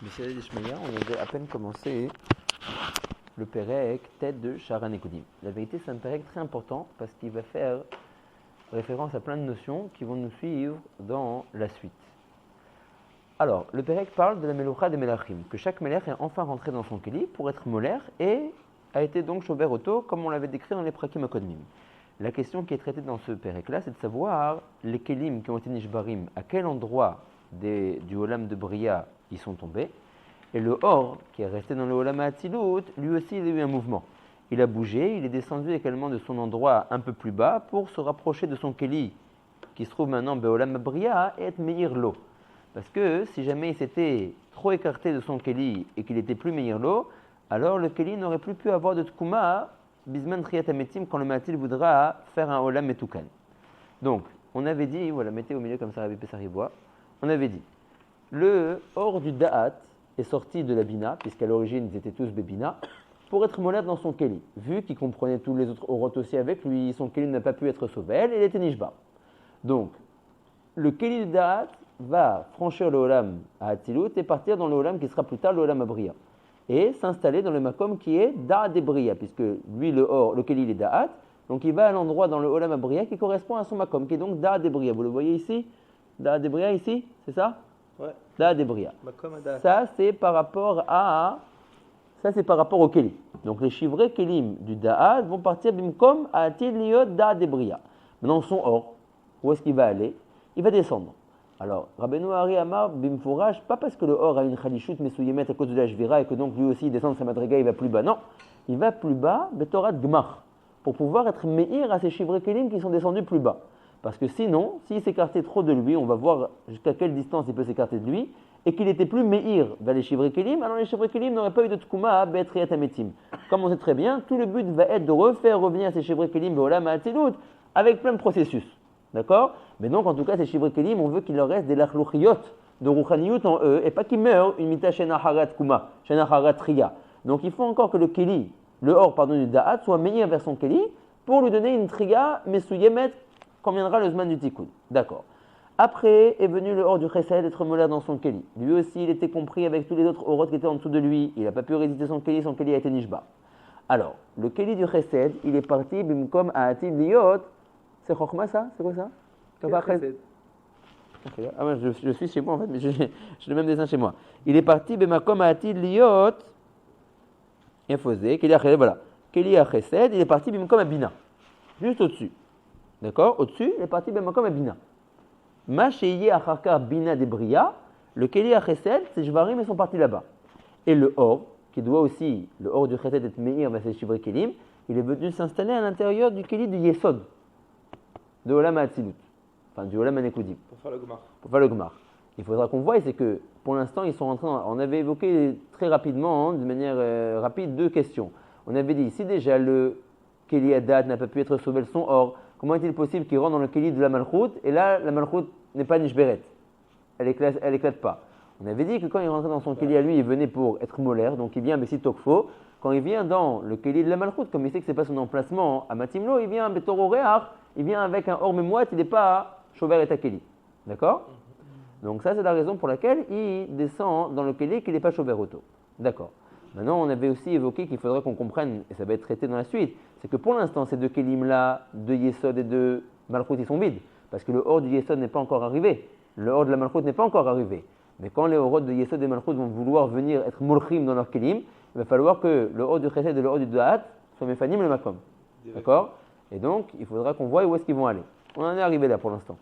Michel Ishmael, on avait à peine commencé le Pérec, tête de Sharan Ekodim. La vérité, c'est un Pérec très important parce qu'il va faire référence à plein de notions qui vont nous suivre dans la suite. Alors, le Pérec parle de la Meloucha des Melachim, que chaque Melech est enfin rentré dans son Keli pour être molaire et a été donc Shover Oto, comme on l'avait décrit dans les Prakim Akodmim. La question qui est traitée dans ce Pérec-là, c'est de savoir les Kelim qui ont été Nishbarim, à quel endroit du Olam de Bria ils sont tombés. Et le Or, qui est resté dans le Olam Hatzilut, lui aussi il a eu un mouvement. Il a bougé, il est descendu également de son endroit un peu plus bas pour se rapprocher de son Keli, qui se trouve maintenant Beolam Bria, et être Meir Lo. Parce que si jamais il s'était trop écarté de son Keli et qu'il était plus Meir Lo, alors le Keli n'aurait plus pu avoir de Tkuma, Bisman Triyat Ametim, quand le Matil voudra faire un Olam Metukan. Donc, on avait dit, voilà, mettez au milieu comme ça, Rabbi Pessaribois, on avait dit, le Or du Da'at est sorti de la Bina, puisqu'à l'origine ils étaient tous Bébina, pour être molade dans son Keli. Vu qu'il comprenait tous les autres Orot aussi avec lui, son Keli n'a pas pu être sauvé, il était Nishba. Donc, le Keli du Da'at va franchir le Olam à Hatzilut et partir dans le Olam qui sera plus tard le Olam à Bria. Et s'installer dans le Makom qui est Da'at de Bria, puisque lui, le Keli, il est Da'at, donc il va à l'endroit dans le Olam à Bria qui correspond à son Makom, qui est donc Da'at de Bria. Vous le voyez ici? Da'at de Bria ici, c'est ça? Ouais. Da'at de Bria. Ça, c'est par rapport au Keli. Donc les chivrés Kelim du Da'at vont partir Bimkom à Atil Liot Da'at de Bria. Maintenant, son Or, où est-ce qu'il va aller? Il va descendre. Alors, Rabbeinu Ari Amar Bimfourach, pas parce que le Or a une Khalichut Mesouyemet à cause de la Shvira et que donc lui aussi il descend de sa madriga, il va plus bas. Non, il va plus bas, Betorat Gmar, pour pouvoir être meïr à ces chivrés Kelim qui sont descendus plus bas. Parce que sinon, s'il s'écartait trop de lui, on va voir jusqu'à quelle distance il peut s'écarter de lui, et qu'il était plus meïr vers les chivrés Kelim, alors les chivrés Kelim n'auraient pas eu de Tkuma à Be'etriat Ametim. Comme on sait très bien, tout le but va être de refaire revenir ces chivrés Kelim Be'olam Hatzilut avec plein de processus. D'accord? Mais donc, en tout cas, ces chivrés Kelim, on veut qu'il leur reste des lachlouchiyot, de rouchaniyut en eux, et pas qu'ils meurent une mita shena harat kuma, shena harat triya. Donc, il faut encore que le Keli, du Da'at, soit meilleur vers son Keli, pour lui donner une triya, mesouyemet, quand viendra le zman du tikkun. D'accord. Après est venu le Or du Chesed être molaire dans son Keli. Lui aussi, il était compris avec tous les autres Orot qui étaient en dessous de lui. Il n'a pas pu résister son Keli a été nishba. Alors, le Keli du Chesed, il est parti, bimkom à atil liot. C'est Chokhma ça? C'est quoi ça? Ah ouais, je suis chez moi en fait, mais j'ai le même dessin chez moi. Il est parti, bemakom à atil liot. Il faisait, voilà. Keli à Chesed, il est parti, bimkom à Bina. Juste au-dessus. D'accord? Au-dessus, il est parti, bemakom à Bina. Ma sheyye acharkar Bina de Bria, le Keli à Chesed, ces Jvarim, ils sont partis là-bas. Et le Or, qui doit aussi, le Or du Chesed être meilleur vers ses Shivri Kelim, il est venu s'installer à l'intérieur du Keli du Yesod, de Olam Hatzilut, enfin du Olam Hanekudim. Pour faire le Gmar. Il faudra qu'on voie, c'est que pour l'instant, ils sont rentrés on avait évoqué très rapidement, de manière rapide, deux questions. On avait dit, si déjà le Keli Hadat n'a pas pu être sauvé de son Or, comment est-il possible qu'il rentre dans le Keli de la Malchut, et là, la Malchut n'est pas Nishberet, elle éclate pas. On avait dit que quand il rentrait dans son Keli à lui, il venait pour être molaire, donc il vient à Bessit Tokfo. Quand il vient dans le Keli de la Malchut, comme il sait que ce n'est pas son emplacement à Matimlo, il vient à Betoro Reach, il vient avec un Or Memouat, il n'est pas à Shover et Keli. D'accord? Donc ça, c'est la raison pour laquelle il descend dans le Keli qu'il n'est pas Shover Oto. D'accord. Maintenant, on avait aussi évoqué qu'il faudrait qu'on comprenne, et ça va être traité dans la suite, c'est que pour l'instant, ces deux Kelim-là, de Yesod et de Malchut, ils sont vides. Parce que le Or du Yesod n'est pas encore arrivé. Le Or de la Malchut n'est pas encore arrivé. Mais quand les Orot de Yesod et Malchut vont vouloir venir être Molchim dans leur Kelim, il va falloir que le Or du Chesed et le Or du Da'at soient Mefanim le Makom. D'accord? Et donc, il faudra qu'on voie où est-ce qu'ils vont aller. On en est arrivé là pour l'instant.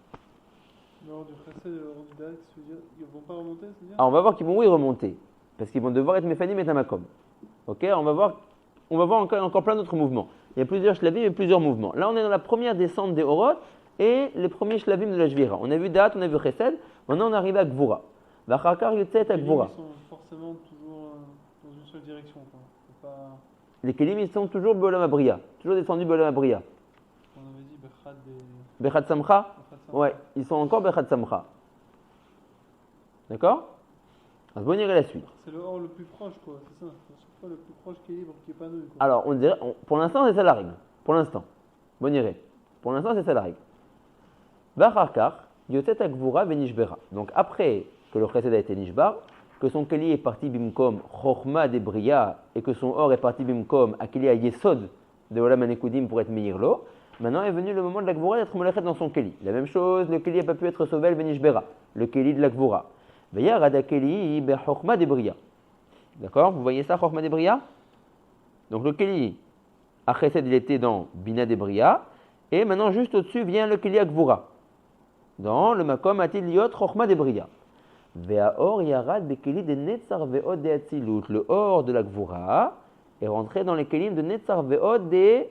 Le Or du Chesed et le Or du Da'at, ils ne vont pas remonter, c'est-à-dire? Alors, on va voir qu'ils vont remonter. Parce qu'ils vont devoir être Mefanim et Tamakom. Ok? On va voir encore plein d'autres mouvements. Il y a plusieurs shlavim et plusieurs mouvements. Là, on est dans la première descente des Orot et les premiers shlavim de la Jvira. On a vu Da'at, on a vu Chesed. Maintenant, on arrive à Gvura. Vachakar Yotzet à Gvura. Ils sont forcément toujours dans une seule direction. Pas... Les Kelim, ils sont toujours Be'olam Abria. Toujours descendus Be'olam Abria. On avait dit Bechad et... Bechad Samcha? Ouais, ils sont encore Bechad Samcha. D'accord? On va venir à la suite. C'est le Or le plus proche, quoi, c'est ça. C'est pas le plus proche qui est libre, qui est pas nul. Alors, on dirait, pour l'instant, c'est ça la règle. Pour l'instant. Bon iré. Pour l'instant, c'est ça la règle. Vacharkar, Yotet Akvura Venishbera. Donc, après que le Chesed a été Nishbar, que son keli est parti bimkom chokhma de bria et que son or est parti bimkom akeli a yesod de olam hanekudim pour être meir lo, maintenant est venu le moment de la gvura d'être molechet dans son keli. La même chose, le keli n'a pas pu être sovel benishbera, le keli de la gvura. Veyarad akeli be chokhma de bria. D'accord? Vous voyez ça, chokhma de bria? Donc le keli à chesed il était dans bina de bria et maintenant juste au-dessus vient le keli à gvura. Dans le makom atil liot chokhma de bria. Ve'aor yarad bekeli de netzar ve'od de atzilut. Le or de la gvura est rentré dans les kelim de netzar ve'od des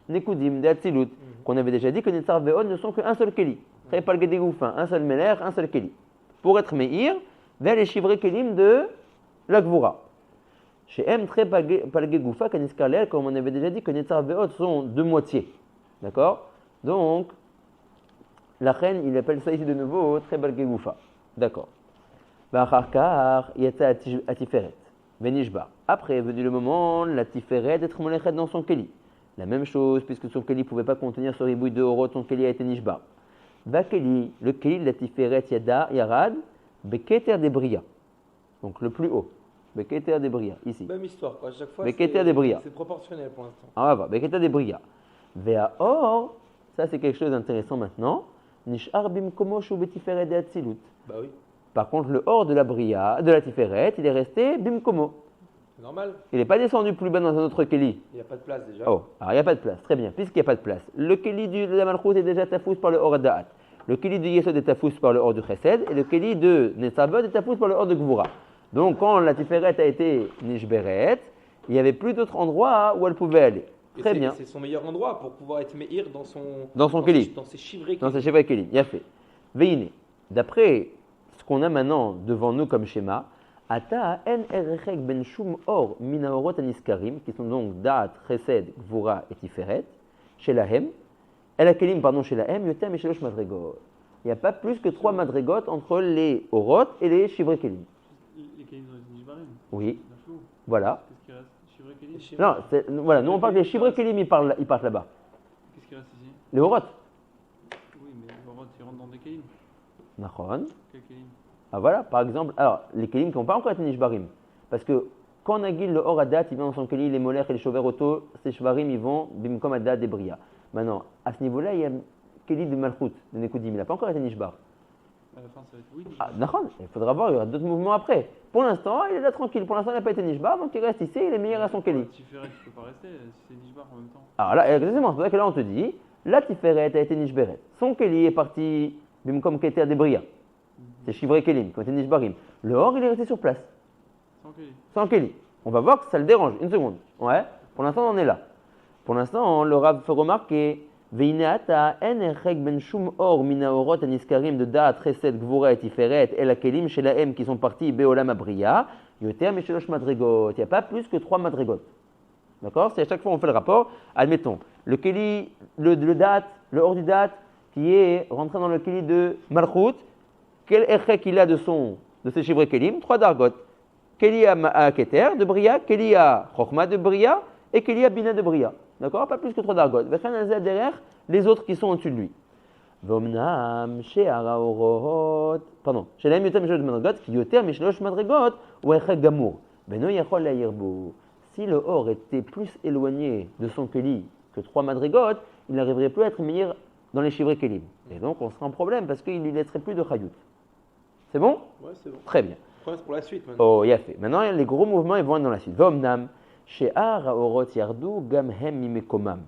nekudim, de atzilut. Qu'on avait déjà dit que netzar ve'od ne sont qu'un seul keli. Très palgué des gouffins, un seul meler, un seul keli. Pour être meir, vers les chivrés kelim de la gvura. Chez M, très palgué goufa, kaniskarlel, comme on avait déjà dit que netzar ve'od sont deux moitiés. D'accord? Donc, la reine, il appelle ça ici de nouveau très palgué goufa. D'accord. Après est venu le moment, la tiferet d'être molechet dans son keli. La même chose, puisque son keli ne pouvait pas contenir ce ribouille de orot, son keli a été nishba. Va keli, le keli de la tiferet yarad, beketer de bria. Donc le plus haut. Beketer de bria, ici. Même histoire, quoi. À chaque fois, Beketer de bria. C'est proportionnel pour l'instant. Ah, va, beketer de bria. Vea or, ça c'est quelque chose d'intéressant maintenant. Nishar bimkomo shu betiferet de atzilut. Bah oui. Par contre, le or de la bria, de la tiferet, il est resté bimkomo. C'est normal. Il n'est pas descendu plus bas dans un autre keli. Il n'y a pas de place déjà. Oh, alors il n'y a pas de place. Très bien, puisqu'il n'y a pas de place. Le keli de la malchoute est déjà tafous par le or da'at. Le keli de yesod est tafous par le or de chesed. Et le keli de netzabod est tafous par le or de gvura. Donc, quand la tiferet a été nishberet, il n'y avait plus d'autre endroit où elle pouvait aller. Très bien. C'est son meilleur endroit pour pouvoir être meir dans son keli. Dans ses chivrés. Dans ses chivrés keli. Il a fait. Veine. D'après ce qu'on a maintenant devant nous comme schéma, Ata en erechek ben shum or minaorot aniskarim, qui sont donc Da'at, Chesed, Gvura et Tiferet, chez la Hem, El Akelim, pardon, chez la Hem, Yotem et Shelosh Madregot. Il n'y a pas plus que 3 madregot entre les Orot et les Shivrei Kelim. Les kelim dans les nishbarim. Oui, La flou. voilà. Qu'est-ce qui reste? Shivrei kelim. Non, voilà, nous on parle des Shivrei Kelim, ils partent là-bas. Qu'est-ce qui reste ici? Les Orot. Oui, mais les orot, ils rentrent dans des kelim. Nachon. Quel kelim? Ah voilà, par exemple, alors les kelim qui n'ont pas encore été nishbarim. Parce que quand on agile le or adat, il vient dans son keli, les molaires et les chover auto, ces shvarim, ils vont bimkom adat des bria. Maintenant, à ce niveau-là, il y a keli de malchut, de nekudim, il n'a pas encore été nishbar. À la fin, ça va être oui. Ah, d'accord, il faudra voir, il y aura d'autres mouvements après. Pour l'instant, il est là tranquille, pour l'instant, il n'a pas été nishbar, donc il reste ici, il est meilleur à son keli. Tiferet, tu peux pas rester si c'est nishbar en même temps. Alors là, exactement, c'est pour ça que là, on te dit, la tiferet a été nishberet. Son keli est parti bimkom keter des bria. C'est Shivrei Kelim, qui ont été Nishbarim. Le or, il est resté sur place. Sans kelim. Sans Keli. On va voir que ça le dérange. Une seconde. Ouais. Pour l'instant, on en est là. Pour l'instant, le Rav fait remarquer Veineata en erchek ben shum or minaorot aniskarim de Da'at, Chesed, Gvura et Tiferet, El Akelim, chez la M, qui sont partis Beolam Abriya, Yoter Meshelosh Madregot. Il n'y a pas plus que 3 Madregot. D'accord? C'est à chaque fois on fait le rapport. Admettons, le Keli, le Da'at, le or du Da'at, qui est rentré dans le Keli de Malchut. Quel erchek il a de ses chivrei kelim? 3 dargot. Keli à Keter de Bria, Keli à Chokhma de Bria et Keli à Bina de Bria. D'accord? Pas plus que 3 dargot. Derrière les autres qui sont au-dessus de lui. Vomnam, chez Araorot. Pardon. Chez la Yotem Meshelosh Madregot, qui Yoter Meshelosh Madregot ou erchek gamour. Beno Yachol la Yirbo. Si le or était plus éloigné de son Keli que 3 madrigot, il n'arriverait plus à être meilleur dans les chivrei kelim. Et donc on serait en problème parce qu'il ne lui laisserait plus de chayout. C'est bon? Ouais, c'est bon. Très bien. C'est pour la suite maintenant. Oh, il a fait. Maintenant, les gros mouvements, ils vont être dans la suite. Vomnam, she'ar haorot yardu gam hem mimekomam.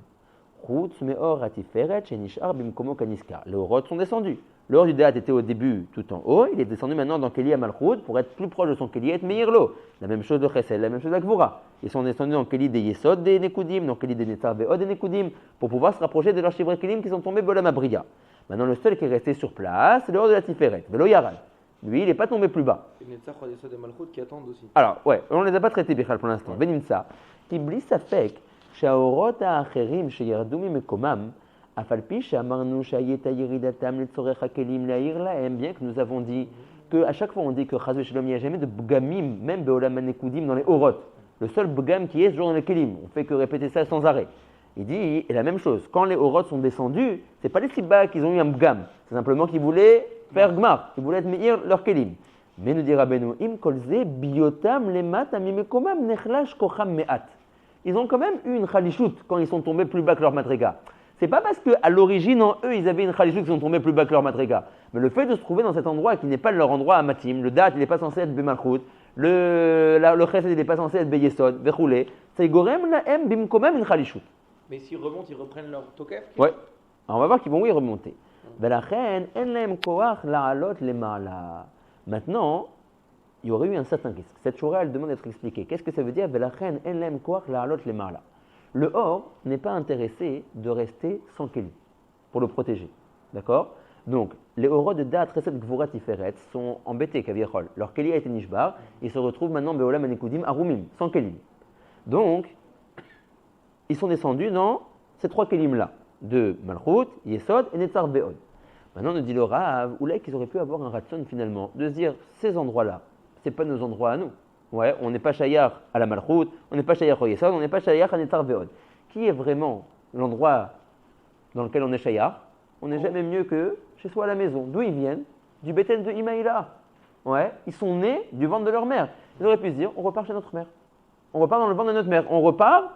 Chutz meor hatiferet shenishar bimkomo kaniska. Les orot sont descendus. Le or du Da'at était au début tout en haut. Il est descendu maintenant dans Keli à Malchut pour être plus proche de son Keli et être meilleur lo. La même chose de Chesed, la même chose de Gvura. Ils sont descendus dans Keli des Yesod des Nekudim, dans Keli des Netzar Ve'od des Nekudim, pour pouvoir se rapprocher de leurs chivrei kelim qui sont tombés Bolam Abriya. Maintenant, le seul qui est resté sur place, c'est le or de la Tiferet, Velo Yarad. Lui, il n'est pas tombé plus bas. Et Netzach, Yesod et Malchut qui attendent aussi. Alors, ouais, on ne les a pas traités, Bichal, pour l'instant. Benimsa, Iblis Safek, Shaorot Ha'acherim, Sheyardu Mimekomam, Afalpi, Shamarnu, Shayeta Yeridatam, Letzorech HaKelim, Laïr Lahem, bien que nous avons dit qu'à chaque fois on dit que Chazve Shalom, il n'y a jamais de Bgamim, même Beolam Hanekudim, dans les Orot. Le seul Bgam qui est ce jour dans les Kelim. On fait que répéter ça sans arrêt. Il dit, et la même chose, quand les Orot sont descendus, c'est pas les Sibba qu'ils ont eu un Bgam, c'est simplement qu'ils voulaient faire Gmar, ils voulaient être meilleurs leur Kelim. Mais nous dit Rabbeinu, im kolze biotam lemat amimekomam nechlash kocham me'at. Ils ont quand même eu une chalichout quand ils sont tombés plus bas que leur madriga. C'est pas parce qu'à l'origine, en eux, ils avaient une chalichout qu'ils sont tombés plus bas que leur madriga. Mais le fait de se trouver dans cet endroit qui n'est pas leur endroit à matim, le date, il n'est pas censé être bemalchut, le chesed, il n'est pas censé être beyesod, verroulé, ça y gorem lahem bimkomam une chalichout. Mais s'ils remontent, ils reprennent leur tokef. Ouais. Alors on va voir qu'ils vont oui remonter. Velachen en lahem koach la'alot lema'ala. Maintenant, il y aurait eu un certain risque. Cette choura, elle demande d'être expliquée. Qu'est-ce que ça veut dire? Velachen en lahem koach la'alot lema'ala. Le or n'est pas intéressé de rester sans keli pour le protéger. D'accord? Donc, les orot de Dat, Chesed, Gvura, Tiferet sont embêtés, Kaviechol. Leur keli a été nishbar, ils se retrouvent maintenant Beolam Anekudim, Arumim, sans keli. Donc, ils sont descendus dans ces trois kelim-là, de Malchut, Yesod et Netzar Beod. Maintenant, nous dit le Rav, ou là qu'ils auraient pu avoir un ratson finalement, de se dire, ces endroits-là, ce n'est pas nos endroits à nous. Ouais, on n'est pas shayach à la Malchut, on n'est pas shayach au Yesod, on n'est pas shayach à Netzar Beod. Qui est vraiment l'endroit dans lequel on est shayach? On n'est jamais mieux que chez soi à la maison. D'où ils viennent? Du Bethel de Imaïla. Ouais, ils sont nés du ventre de leur mère. Ils auraient pu se dire, on repart chez notre mère. On repart dans le ventre de notre mère. On repart,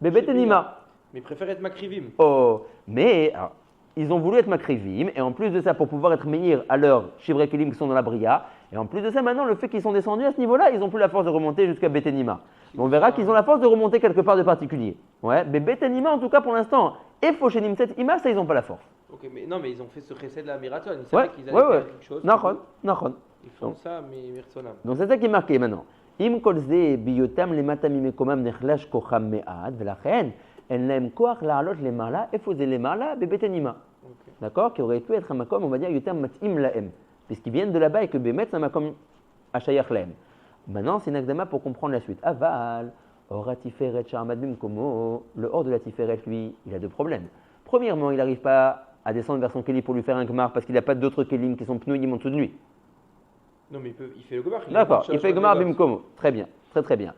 bébé Tenima. Mais ils préfèrent être makrivim. Oh, mais alors, ils ont voulu être makrivim, et en plus de ça, pour pouvoir être meilleurs à leurs Shivre Kelim qui sont dans la Bria, et en plus de ça, maintenant, le fait qu'ils sont descendus à ce niveau-là, ils n'ont plus la force de remonter jusqu'à Betenima. On verra qu'ils ont la force de remonter quelque part de particulier. Ouais, mais Betenima, en tout cas, pour l'instant, et Foshenim 7 Ima, ça, ils n'ont pas la force. Ok, mais non, mais ils ont fait ce chesed là, Miraton. Ils savaient Ouais, qu'ils allaient faire quelque chose. Nachon, nachon. Ils font ça, mais Mirsonam. Donc c'est ça qui est marqué maintenant. Im kolze biyotam lemata mimekomam nechlash kocham me'ad, velachen, en lahem koach la'alot lemala, efose lemala, bebetenima. D'accord? Qui aurait pu être un makom, on va dire, yotam matim lahem. Puisqu'ils viennent de là-bas et que Bémet, c'est un makom ashayach lahem. Maintenant, c'est une akdama pour comprendre la suite. Aval, ora tiferet sharmad bimkomo, le hors de la tiferet, lui, il a deux problèmes. Premièrement, il n'arrive pas à descendre vers son keli pour lui faire un gmar parce qu'il n'a pas d'autres kelim qui sont pnouim en dessous de lui. Non, mais il fait le gomar. D'accord, il fait gmar bimkomo. Très bien, très très bien.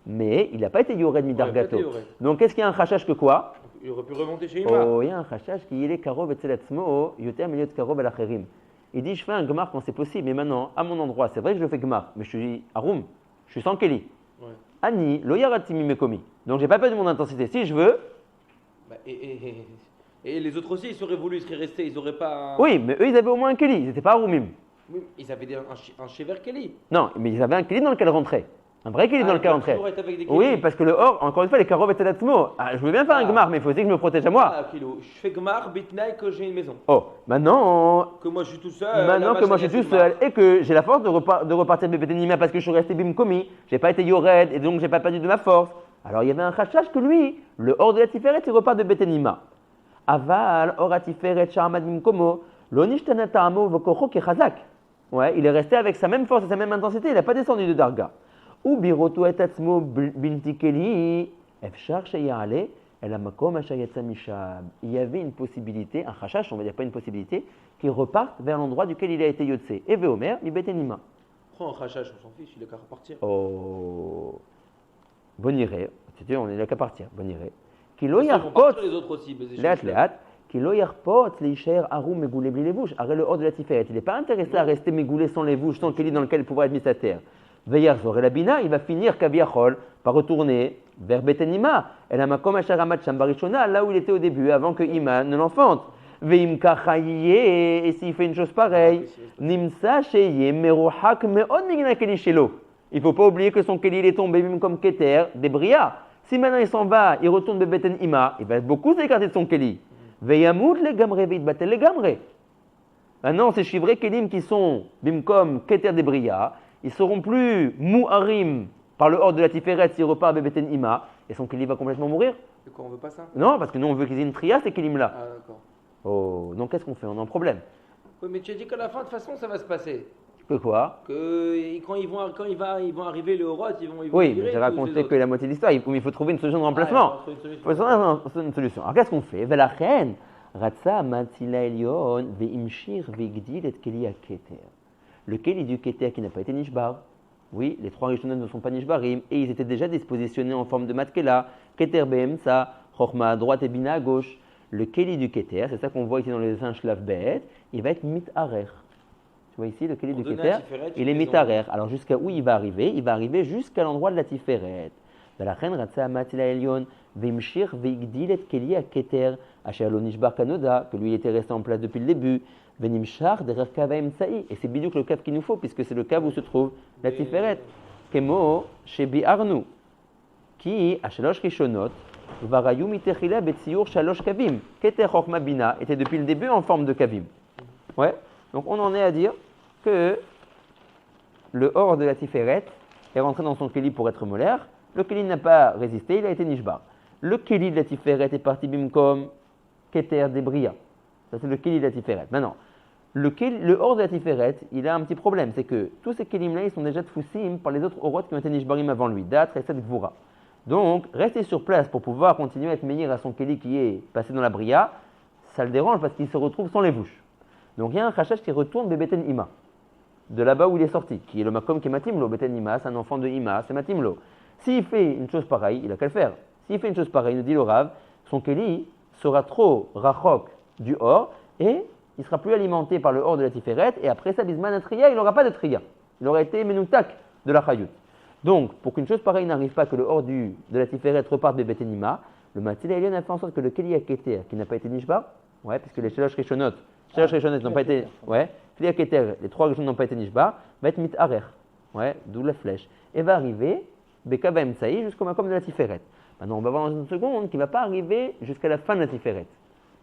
Mais il n'a pas été yored midargato. Donc qu'est-ce qu'il y a un chachash que quoi? Il aurait pu remonter chez Ima. Oh, il y a un chachash qui est karov etzelatzmo, yoter miliot karov alacherim. Il dit, je fais un gmar quand c'est possible, mais maintenant, à mon endroit, c'est vrai que je fais gmar, mais je suis arum, je suis sans keli. Ouais. Ani, lo yaratimi mekomi. Donc j'ai pas perdu mon intensité. Si je veux. Bah, et les autres aussi, ils seraient voulu, ils seraient restés, ils n'auraient pas. Oui, mais eux, ils avaient au moins un keli, ils n'étaient pas arumim. Oui, ils avaient un Shever Kelly. Non, mais ils avaient un keli dans lequel rentrer. Un vrai keli dans lequel rentrer. Oui, parce que le or, encore une fois, les karov et latmo. Ah, je veux bien faire un gmar, mais il faut aussi que je me protège à moi. Ah, kilo. Je fais gmar, bitnaï, que j'ai une maison. Oh, maintenant. Que moi je suis tout seul. Maintenant que moi je suis tout seul et que j'ai la force de repartir bébé Nima parce que je suis resté bimkomi, j'ai pas été yored et donc j'ai pas perdu de ma force. Alors il y avait un chachash que lui, le hors de la tiferet, il repart de Betenima. Aval, or a tiferet, sharmad bimkomo, lonishtana ta'amo vokocho kechazak. Ouais, il est resté avec sa même force et sa même intensité, il n'a pas descendu de Darga. Ou biroto et atzmo bintikeli, efshar sheyale, el amakom ashayatsa mishab. Il y avait une possibilité, un chachash, on va dire pas une possibilité, qui reparte vers l'endroit duquel il a été yotse. Et Veomer, mi betenima. Prends un rachage, on s'en fiche, il est qu'à repartir. Oh, boniré, on est là qu'à partir, boniré. Kilo Ils vont yarpot, partir les autres aussi. léat, kilo yarpot, leisher arum megoulé bli les bouches. Arrête le hors de la tiferet. Il n'est pas intéressé à rester megoulé sans les bouches, sans keli dans lequel il pourra être mis sa terre. Veyar zor la bina, il va finir kaviachol par retourner vers Betenima. El amakom asharamat shambarishona, là où il était au début, avant que Ima ne l'enfante. Veim kachaye, et s'il fait une chose pareille, nimsa sheye meruhak meod migna keli shelo. Il ne faut pas oublier que son keli il est tombé même comme keter des bria. Si maintenant il s'en va, il retourne de Betenima, il va beaucoup s'écarter de son keli. Veyamut le gamre veit batel le gamre. Maintenant, ces chivrés kelim qui sont bimkom keter des bria, ils seront plus mouharim par le hors de la tiferet s'il repart à Beten Ima et son keli va complètement mourir. Et quoi, on veut pas ça? Non, parce que nous on veut qu'ils aient une tria ces kelim là. Ah, d'accord. Oh, donc qu'est-ce qu'on fait? On a un problème. Oui, mais tu as dit qu'à la fin, de toute façon, ça va se passer. Que quoi? Que quand ils vont arriver les Horot, ils vont Oui, virer mais j'ai tous raconté les que autres. la moitié de l'histoire. Il faut trouver une solution de remplacement. Ah, il faut trouver Il faut trouver une solution. Alors qu'est-ce qu'on fait? Velachen, ratsa matzila elion veimshir veigdil et keli keter. Le keli du keter qui n'a pas été nishbar. Oui, les trois rishonim ne sont pas nishbarim et ils étaient déjà dispositionnés en forme de matkela, keter behemsa, chorma à droite et bina à gauche. Le keli du keter, c'est ça qu'on voit ici dans les Shlav bet, il va être mit arer. vois ici, le Keli Pour du donner Keter, à Tiferet, il est une maison. mitarer. Alors jusqu'à où il va arriver? Il va arriver jusqu'à l'endroit de la Tiferet. ולכן רצה המציל העליון והמשיך והגדיל את כלי הכתר אשר לא נשבר כנודע, que lui était resté en place depuis le début, ונמשך דרך קו האמצעי. Et c'est בדיוק le cave qu'il nous faut, puisque c'est le cave où se trouve la Tiferet. כמו שביארנו, כי השלוש ראשונות כבר היו מתחילה בציור שלוש קווים. כתר חוכמה בינה était depuis le début en forme de kavim. Ouais. Donc on en est à dire que le hors de la Tiferet est rentré dans son keli pour être molaire. Le keli n'a pas résisté, il a été nishbar. Le keli de la Tiferet est parti bimkom keter debria. Ça c'est le keli de la Tiferet. Maintenant, le hors de la Tiferet, il a un petit problème, c'est que tous ces kelim-là, ils sont déjà tfoussim par les autres orot qui ont été nishbarim avant lui, dat, reset, gvura. Donc, rester sur place pour pouvoir continuer à être meilleur à son keli qui est passé dans la bria, ça le dérange parce qu'il se retrouve sans les bouches. Donc, il y a un chachash qui retourne bebeten ima, de là-bas où il est sorti, qui est le makom qui est matimlo, beten ima, c'est un enfant de ima, c'est matimlo. S'il fait une chose pareille, il a qu'à le faire. S'il fait une chose pareille, nous dit le Rav, son keli sera trop rachok du hors et il ne sera plus alimenté par le hors de la Tiferet et après ça, bisman un triya, il n'aura pas de triya. Il aura été menoutak de la chayut. Donc, pour qu'une chose pareille n'arrive pas, que le hors de la Tiferet reparte de Betenima, le Matil Elion a fait en sorte que le Keli Aketer, qui n'a pas été Nishbar, ouais, puisque les Shalosh Rishonot n'ont pas été, ouais, Keli Aketer, les trois Rishonot n'ont pas été Nishbar, va être Mitarer, ouais, d'où la flèche, et va arriver Bekaba Emsaï jusqu'au Makom de la Tiferet. Maintenant, on va voir dans une seconde qu'il ne va pas arriver jusqu'à la fin de la Tiferet.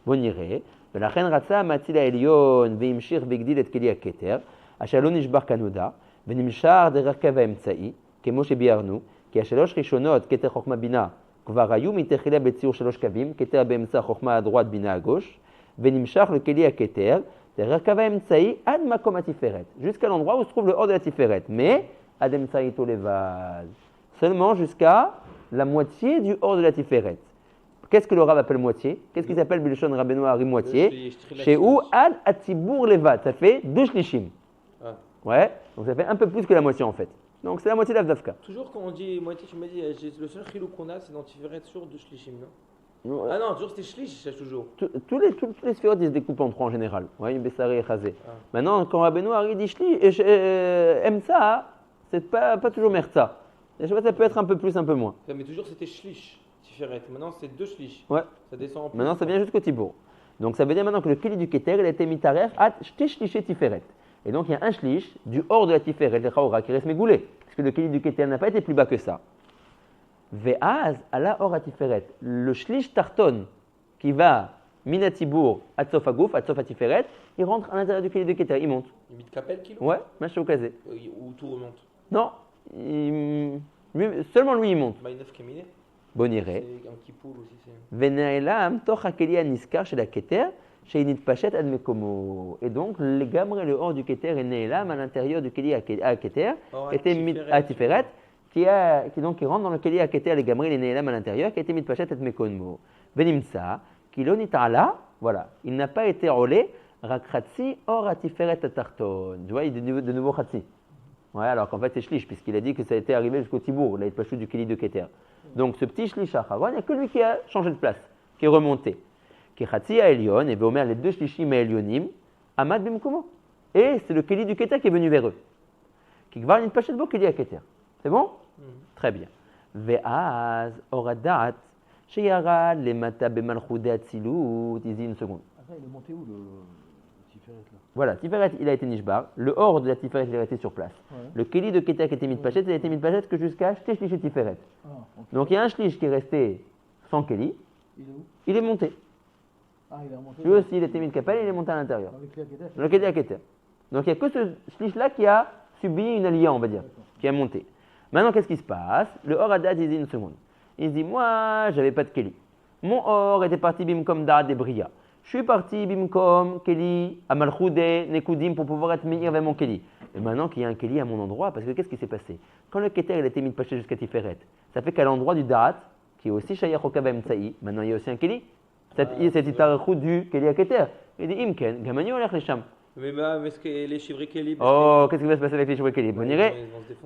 Bon iré, ולכן רצה המציל העליון והמשיך והגדיל את כלי הכתר, אשר לא נשבר כנודע, ונמשך דרך קו האמצעי, כמו שביארנו, כי השלוש ראשונות, כתר חוכמה בינה, כבר היו מתחילה בציור שלוש קווים, כתר באמצע חוכמה הדרועית בינה הגוש, ונמשך לכלי הכתר, דרך קו האמצעי עד מקום התפארת, jusqu'à l'endroit où se trouve le hors de la Tiferet, mais עד אמצעיתו לבד, seulement jusqu'à la moitié du hors de la Tiferet. Qu'est-ce que le Rav appelle moitié? Qu'est-ce qu'il s'appelle Bilshon Rabbeinu Hari moitié? Chez où Ad Atzibour Levad, ça fait 2 shlishim. Ah. Ouais, donc ça fait un peu plus que la moitié en fait. Donc c'est la moitié de l'Avdavka. Toujours quand on dit moitié, tu m'as dit, le seul chilou qu'on a, c'est dans Tiferet sur 2 shlishim, non? Ouais. Ah non, toujours c'était shlish, toujours. Tous les sphérotes ils se découpent en 3 en général. Ouais, Bessaré et Chazé. Ah. Maintenant, quand Rabbeinu Hari dit shlish, Emsa, c'est pas toujours Merza. Je sais pas, ça peut être un peu plus, un peu moins. Mais toujours c'était shlish, Tiferet. Maintenant c'est 2 shlish. Ouais. Ça descend en plus. Maintenant, ça vient jusqu'au Tibour. Donc, ça veut dire maintenant que le Keli du Keter, il a été mitarer à Shtishliché Tiferet. Et donc, il y a un Shlish du hors de la Tiferet, le Chaora, qui reste mégoulé. Parce que le Keli du Keter n'a pas été plus bas que ça. Ve'az, ala hors à Tiferet. Le Shlish Tarton, qui va Mina Tibour, Atsof Agouf, Atsof à Tiferet, il rentre à l'intérieur du Keli du Keter, il monte. Il met de capelle kilo. Ouais, Maché au Kazé. Ou tout remonte. Non, seulement lui, il monte. Maïneuf Kemine. Bon iré. C'est un kipoul aussi. ונעלם תוך הכלי הנזכר של הכתר, שנתפשט עד מקומו. Et donc, le gamre, le hors du keter est na'elam à l'intérieur du keli à keter, était à tiferet, qui rentre dans le keli à keter, le gamre, il est na'elam à l'intérieur, qui a été mitpachet et mekomo. Venimsa, qui lo nita'ala, voilà, il n'a pas été roulé, rakratsi or à tiferet tarton. Tu vois, il est de nouveau khatsi. Ouais, alors qu'en fait, c'est shlish, puisqu'il a dit que ça a été arrivé jusqu'au tibour, la hitpachut du keli de keter. Donc ce petit shlish acharon, il n'y a que lui qui a changé de place, qui est remonté. Qui chatsi à Elion, et Veomer les 2 shlishim à Elionim, Amad bimkumo. Et c'est le keli du keter qui est venu vers eux. Qui va une pachet de beau keli à keter. C'est bon? Très bien. Ve'az oradat, sheyarad le mata bemalchoude atzilut. Il dit une seconde. Après, il est monté où le Tiferet là? Voilà, Tiferet, il a été nishbar. Le hors de la Tiferet, il est resté sur place. Ouais. Le keli de keter qui a été mis de pachet, il a été mis de pachet que jusqu'à Shteh Shlish Tiferet. Ah, ok. Donc il y a un shlish qui est resté sans keli, Il est où? il est monté. Ah, il est remonté. Lui aussi, il était mis de kapel, il est monté à l'intérieur. Avec les Aketer. Le keli à keter. Donc il n'y a que ce shlish-là qui a subi une alia, on va dire, qui a monté. Maintenant, qu'est-ce qui se passe? Le or Hadad, il dit une seconde. Il dit, moi, j'avais pas de keli. Mon or était parti bimkom da'ad et bria. Je suis parti bimkom keli, amalchoude, nekudim, pour pouvoir être meilleur vers mon keli. Et maintenant qu'il y a un keli à mon endroit, parce que qu'est-ce qui s'est passé? Quand le keter, il a été mis de paché jusqu'à Tiferet, ça fait qu'à l'endroit du da'at, qui est aussi shayach au kavem tsaï, maintenant il y a aussi un keli. Cette itarachou du keli à keter. Il dit, imken, gamani olech lesham. Mais est-ce que les chivri Kelly. Oh, qu'est-ce qui va se passer avec les cheveux keli? Bon, irait.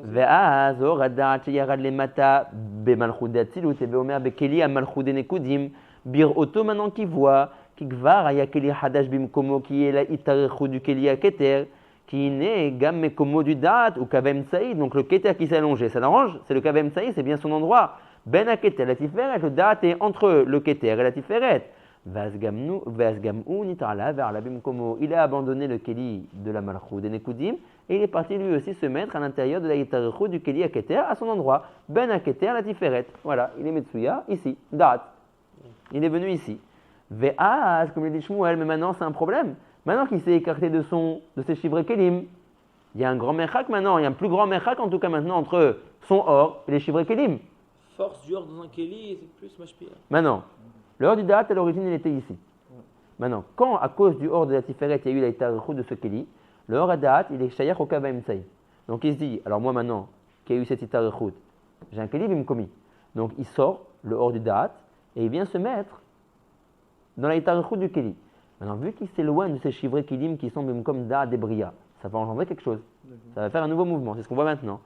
ואז אור הדעת שירד למטה במלכות דאצילות, ואומר בכלי המלכות דנקודים, בראותו maintenant qui voit, כי כבר היה כלי חדש במקומו, כי אלא התארכות du כלי הכתר, qui n'est gam mekomo du dat ou kavem saïd, donc le keter qui s'est allongé, ça l'arrange, c'est le kavem saïd, c'est bien son endroit. Ben a keter la tiferet, le dat est entre le keter et la tiferet. Vasgamu nitrala vers la bimkomo. Il a abandonné le keli de la malchut des nekudim et il est parti lui aussi se mettre à l'intérieur de la yitarechut du keli à keter à son endroit. Ben a keter la tiferet. Voilà, il est Metsuya ici, dat. Il est venu ici. Ve'az, comme le dit Shmuel, mais maintenant c'est un problème. Maintenant qu'il s'est écarté de ses chivrés kelim, il y a un grand merchak maintenant, il y a un plus grand merchak en tout cas maintenant entre son or et les chivrés kelim. Force du hors dans un Kelly, c'est plus mashpia. Maintenant, le hors du dat à l'origine il était ici. Maintenant, quand à cause du hors de la tiferet il y a eu la itarechut de ce keli, le hors à dat il est shayach au kavaim tsai. Donc il se dit, alors moi maintenant qu'il y a eu cette itarechut, j'ai un keli bimkomi. Donc il sort le hors du dat et il vient se mettre dans la itarechut du keli. Maintenant, vu qu'il s'éloigne de ces chivrés kelim qui sont même comme da des bria, ça va engendrer quelque chose. Ça va faire un nouveau mouvement, c'est ce qu'on voit maintenant.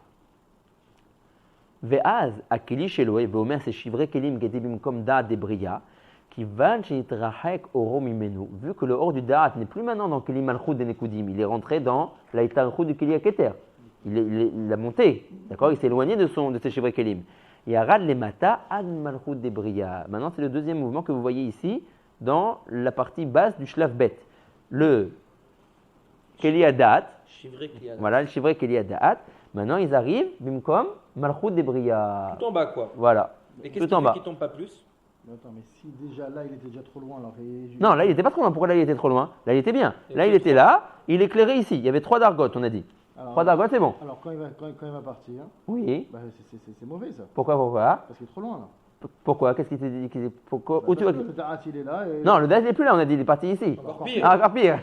Ve'az akeli shelo et ve'omer ces chivrés kelim qui étaient même comme da des bria, qui van sheitrahek oro mimenu. Vu que le hors du da'at n'est plus maintenant dans keli malchut des nekudim, il est rentré dans la itarechut du keli aketer. Il a monté, d'accord. Il s'est éloigné de ses chivrés kelim. Yarad lemata ad malchut des bria. Maintenant, c'est le deuxième mouvement que vous voyez ici dans la partie basse du shlav bet. Le keli adat, voilà, le chivré keli adat. Maintenant, ils arrivent, bimkom, malchut des bria. Tout en bas, quoi. Voilà. Et qu'est-ce Tout en qui bas. fait qu'il tombe pas plus? Mais attends, mais si déjà là il était déjà trop loin alors. Non, là il n'était pas trop loin. Pourquoi là il était trop loin? Là il était bien. Là il était là, il éclairait ici. Il y avait 3 dargotes, on a dit. Alors, 3 dargotes, c'est bon. Alors quand il va partir, Oui. bah, c'est mauvais ça. Pourquoi? Parce qu'il est trop loin là. Pourquoi? Qu'est-ce qui t'est dit? Pourquoi? Où tu Parce vas... que le Da'at, il est là. Et... Non, le daz n'est plus là, on a dit, il est parti ici. Encore pire. Ah, encore pire.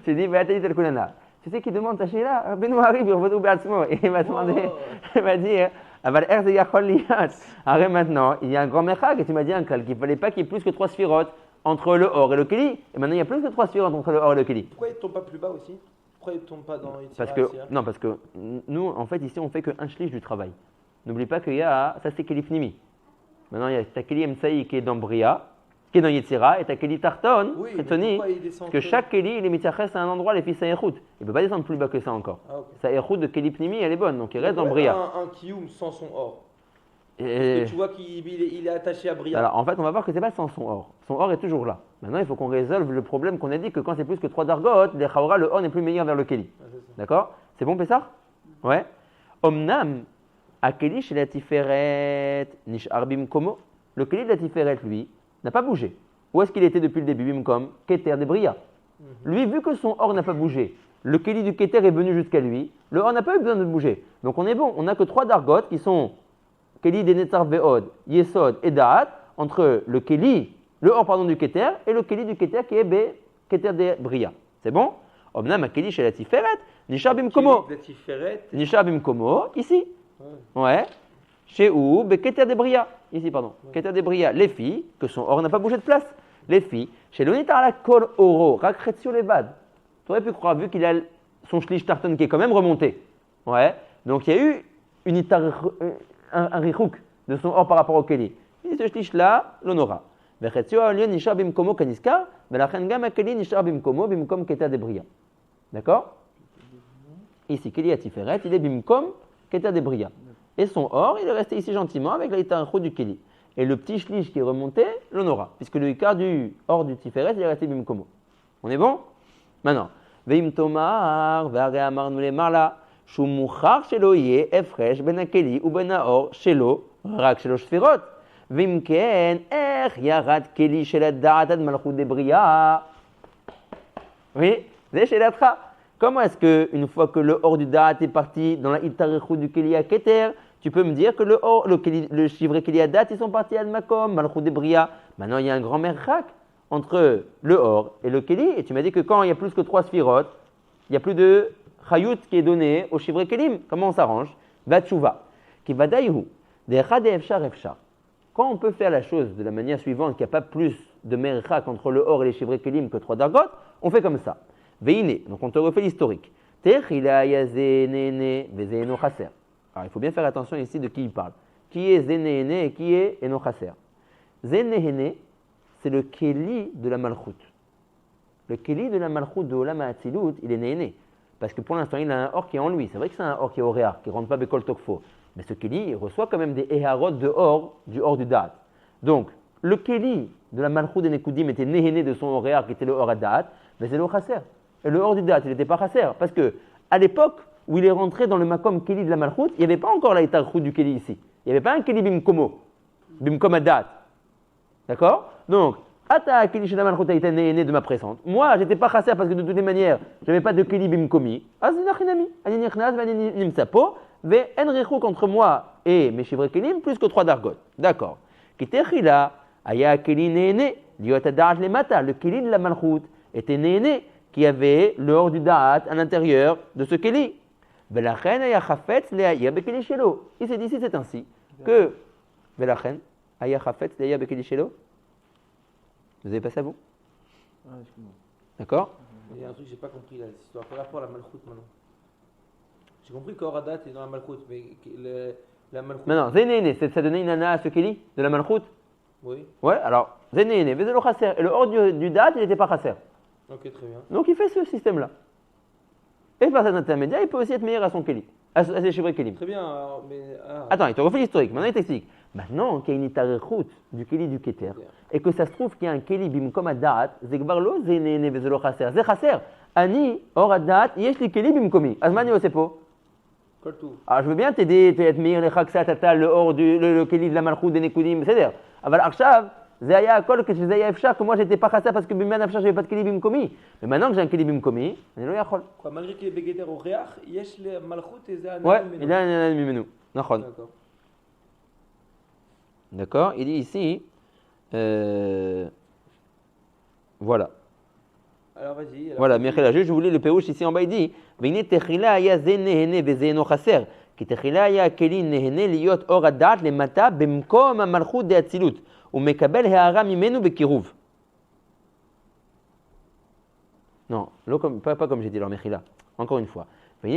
J'ai dit, bah, t'as dit tel kulana. Tu sais qui demande ta chéla? Benoît arrive, il revient au Beatzmo. Et il va demander, il va dire, Aval er ze yachol liyat. Arrête maintenant, il y a un grand merchak et tu m'as dit un kal qu'il ne fallait pas qu'il y ait plus que 3 sphirotes entre le or et le keli. Et maintenant il y a plus que 3 sphirotes entre le or et le keli. Pourquoi il ne tombe pas plus bas aussi? Pourquoi il ne tombe pas dans Yitzhak? Parce que nous, en fait, ici, on fait qu'un shlish du travail. N'oublie pas qu'il y a, ça c'est keli pnimi. Maintenant, il y a ta keli emsaï qui est dans Bria, qui est dans Yetzira, et ta keli tarton, Oui, Chetoni, pourquoi il descend parce que que- chaque keli, il est mitachès à un endroit, les fils saïchout. Il ne peut pas descendre plus bas que ça encore. Ah, ok. Sa échout de keli pnimi, elle est bonne, donc il reste dans Ouais, Bria. Un kiyum sans son or. Et- Parce que tu vois qu'il est attaché à Bria. Alors en fait, on va voir que c'est pas sans son or. Son or est toujours là. Maintenant, il faut qu'on résolve le problème qu'on a dit que quand c'est plus que 3 dargotes, les chaura, le or n'est plus meilleur vers le keli. Ah, c'est ça. D'accord? C'est bon, Pessar? Ouais. Omnam, a keli chez la tiferet, nish arbim komo. Le keli de la tiferet, lui, n'a pas bougé. Où est-ce qu'il était depuis le début, bimkom? Keter de Bria. Lui, vu que son or n'a pas bougé, le keli du keter est venu jusqu'à lui, le or n'a pas eu besoin de bouger. Donc on est bon, on n'a que 3 dargotes qui sont keli de netzar ve'od, yesod et da'at, entre le keli, le or pardon du keter, et le keli du keter qui est keter de Bria. C'est bon? Omnam, a keli chez la tiferet, nish arbim komo. Kili de la Tiferet. Nisha Bimkomo, ici. Ouais. Ouais. Chez où? Keter de Bria. Ici, pardon. Keter de Bria. Les filles, que son or n'a pas bougé de place. Les filles. Chez l'unitar la kol oro. Rakretio levad. Tu aurais pu croire, vu qu'il a son shlish tarton qui est quand même remonté. Ouais. Donc il y a eu un richouk de son or par rapport au keli. Et ce shlish là, l'honora. Vechetio alien nisha bimkomo kaniska. Velachen gam akeli nisha bimkomo bimkom keter de Bria. D'accord? Ici, Keli Atiferet, il est bimkom keter de Bria. Et son or, il est resté ici gentiment avec la itarachou du Keli. Et le petit shlish qui est remonté, l'honora. Puisque le ikar du or du Tiferet, il est resté bimkomo. On est bon? Maintenant, Veim tomar, ve'are amarnu le marla, shu muchar shelo yeh efresh ben akeli ou ben haor shelo, rak shelo shfirot. Veim ken, yarad Keli shel da'at ad malchut de Bria. Oui, c'est chez la tra. Comment est-ce que une fois que le hors du da'at est parti dans la itarechut du keli à keter, tu peux me dire que le chivré keli à dat, ils sont partis à makom, malchut de Bria. Maintenant, il y a un grand merchak entre le hors et le keli, et tu m'as dit que quand il y a plus que 3 sphirotes, il n'y a plus de chayut qui est donné au chivré kelim. Comment on s'arrange? Vatchouva, qui va daïhu, de efshar efshar. Quand on peut faire la chose de la manière suivante, qu'il n'y a pas plus de merchak entre le hors et les chivré kelim que 3 dargotes, on fait comme ça. Veine, donc on te refait l'historique. Techila yazenene vezeno chaser. Alors il faut bien faire attention ici de qui il parle. Qui est zenene et qui est eno chaser? Zenene, c'est le keli de la malchut. Le keli de la malchut de Olam HaAtzilut, il est néné. parce que pour l'instant, il a un or qui est en lui. C'est vrai que c'est un or qui est oréar, qui ne rentre pas Bekol Tokfo. Mais ce Keli, il reçoit quand même des Eharot de or, du or du Da'at. Donc, le Keli de la Malchut des Nekudim était néhéné de son oréar, qui était le or à Da'at, mais c'est le Chasser. Et le or du Da'at, il n'était pas Chasser, parce que à l'époque où il est rentré dans le Makom Keli de la Malchut, il n'y avait pas encore la Itarchut du Keli ici. Il n'y avait pas un Keli Bimkomo, Bimkom à Da'at. D'accord? Donc, Ata Keli chez la Malchut a été néhéné de ma présence. Moi, j'étais pas Chasser parce que de toutes les manières, je n'avais pas de Keli Bimkomi. Azinachinami, Aninirnaz, Vaninimsapo. Enrechuk entre moi et mes chivres kelim plus que 3 dargot. D'accord. Kitechila, aya keli néné, liot da'at le mata. Le keli de la malchut était néné qui avait l'or du da'at à l'intérieur de ce keli. Velachen aya chafetz le'aya bekeli shelo. Il s'est dit ici, c'est ainsi que Velachen aya chafetz le'aya bekeli shelo. Vous avez passé à vous? Ah, excuse-moi. D'accord. Il y a un truc que j'ai pas compris là, cette histoire par rapport à la malchoute maintenant. J'ai compris qu'Oradat est dans la malchoute, mais la malchoute. Maintenant, Zénéné, ça donnait une ana à ce keli de la malchut? Oui. Ouais, alors, Zénéné, Vezelo chasser. Et le hors du da'at, il n'était pas chasser. Ok, très bien. Donc il fait ce système-là. Et par cet intermédiaire, il peut aussi être meilleur à son kéli, à ses chivres kélim. Très bien, alors, mais. Attends, il te refait l'historique, maintenant il t'explique. Maintenant qu'il y a une itarechut du kéli du keter, et que ça se trouve qu'il y a un kéli bimkom ad-da'at, zegbarlo zénéné vezelo chasser. Zé chasser, ani or ad-da'at, yesh li kéli bimkomi. Azmani osepo. Coltou. Alors je veux bien t'aider, être meilleur les chaksat, atal, le or le kéli de la malchout des nekudim, c'est-à-dire. Aval arshav, Zaya Akol, que je Zaya Efcha, que moi j'étais pas chassa parce que Biman Efcha, j'avais pas de Keli Bimkomi. Mais maintenant que j'ai un Keli Bimkomi, il est Yachol. Quoi, malgré qu'il est béguéter au réach, yesh le malchoute et zéan. Ouais, il a un mimenu. D'accord. D'accord, il dit ici. Voilà. Alors vas-y. Voilà, Michel, je voulais le péouche ici en bas, il dit Vine Techila ya Zenehene Vezeno Chasser. Qui Techila ya Keli Nehene liot Oradat le Mata Bimkom Malchut de Atzilut. ומקבל הערה ממנו בקירוב. Non, pas comme j'ai dit leur Mechila. Encore une fois. C'est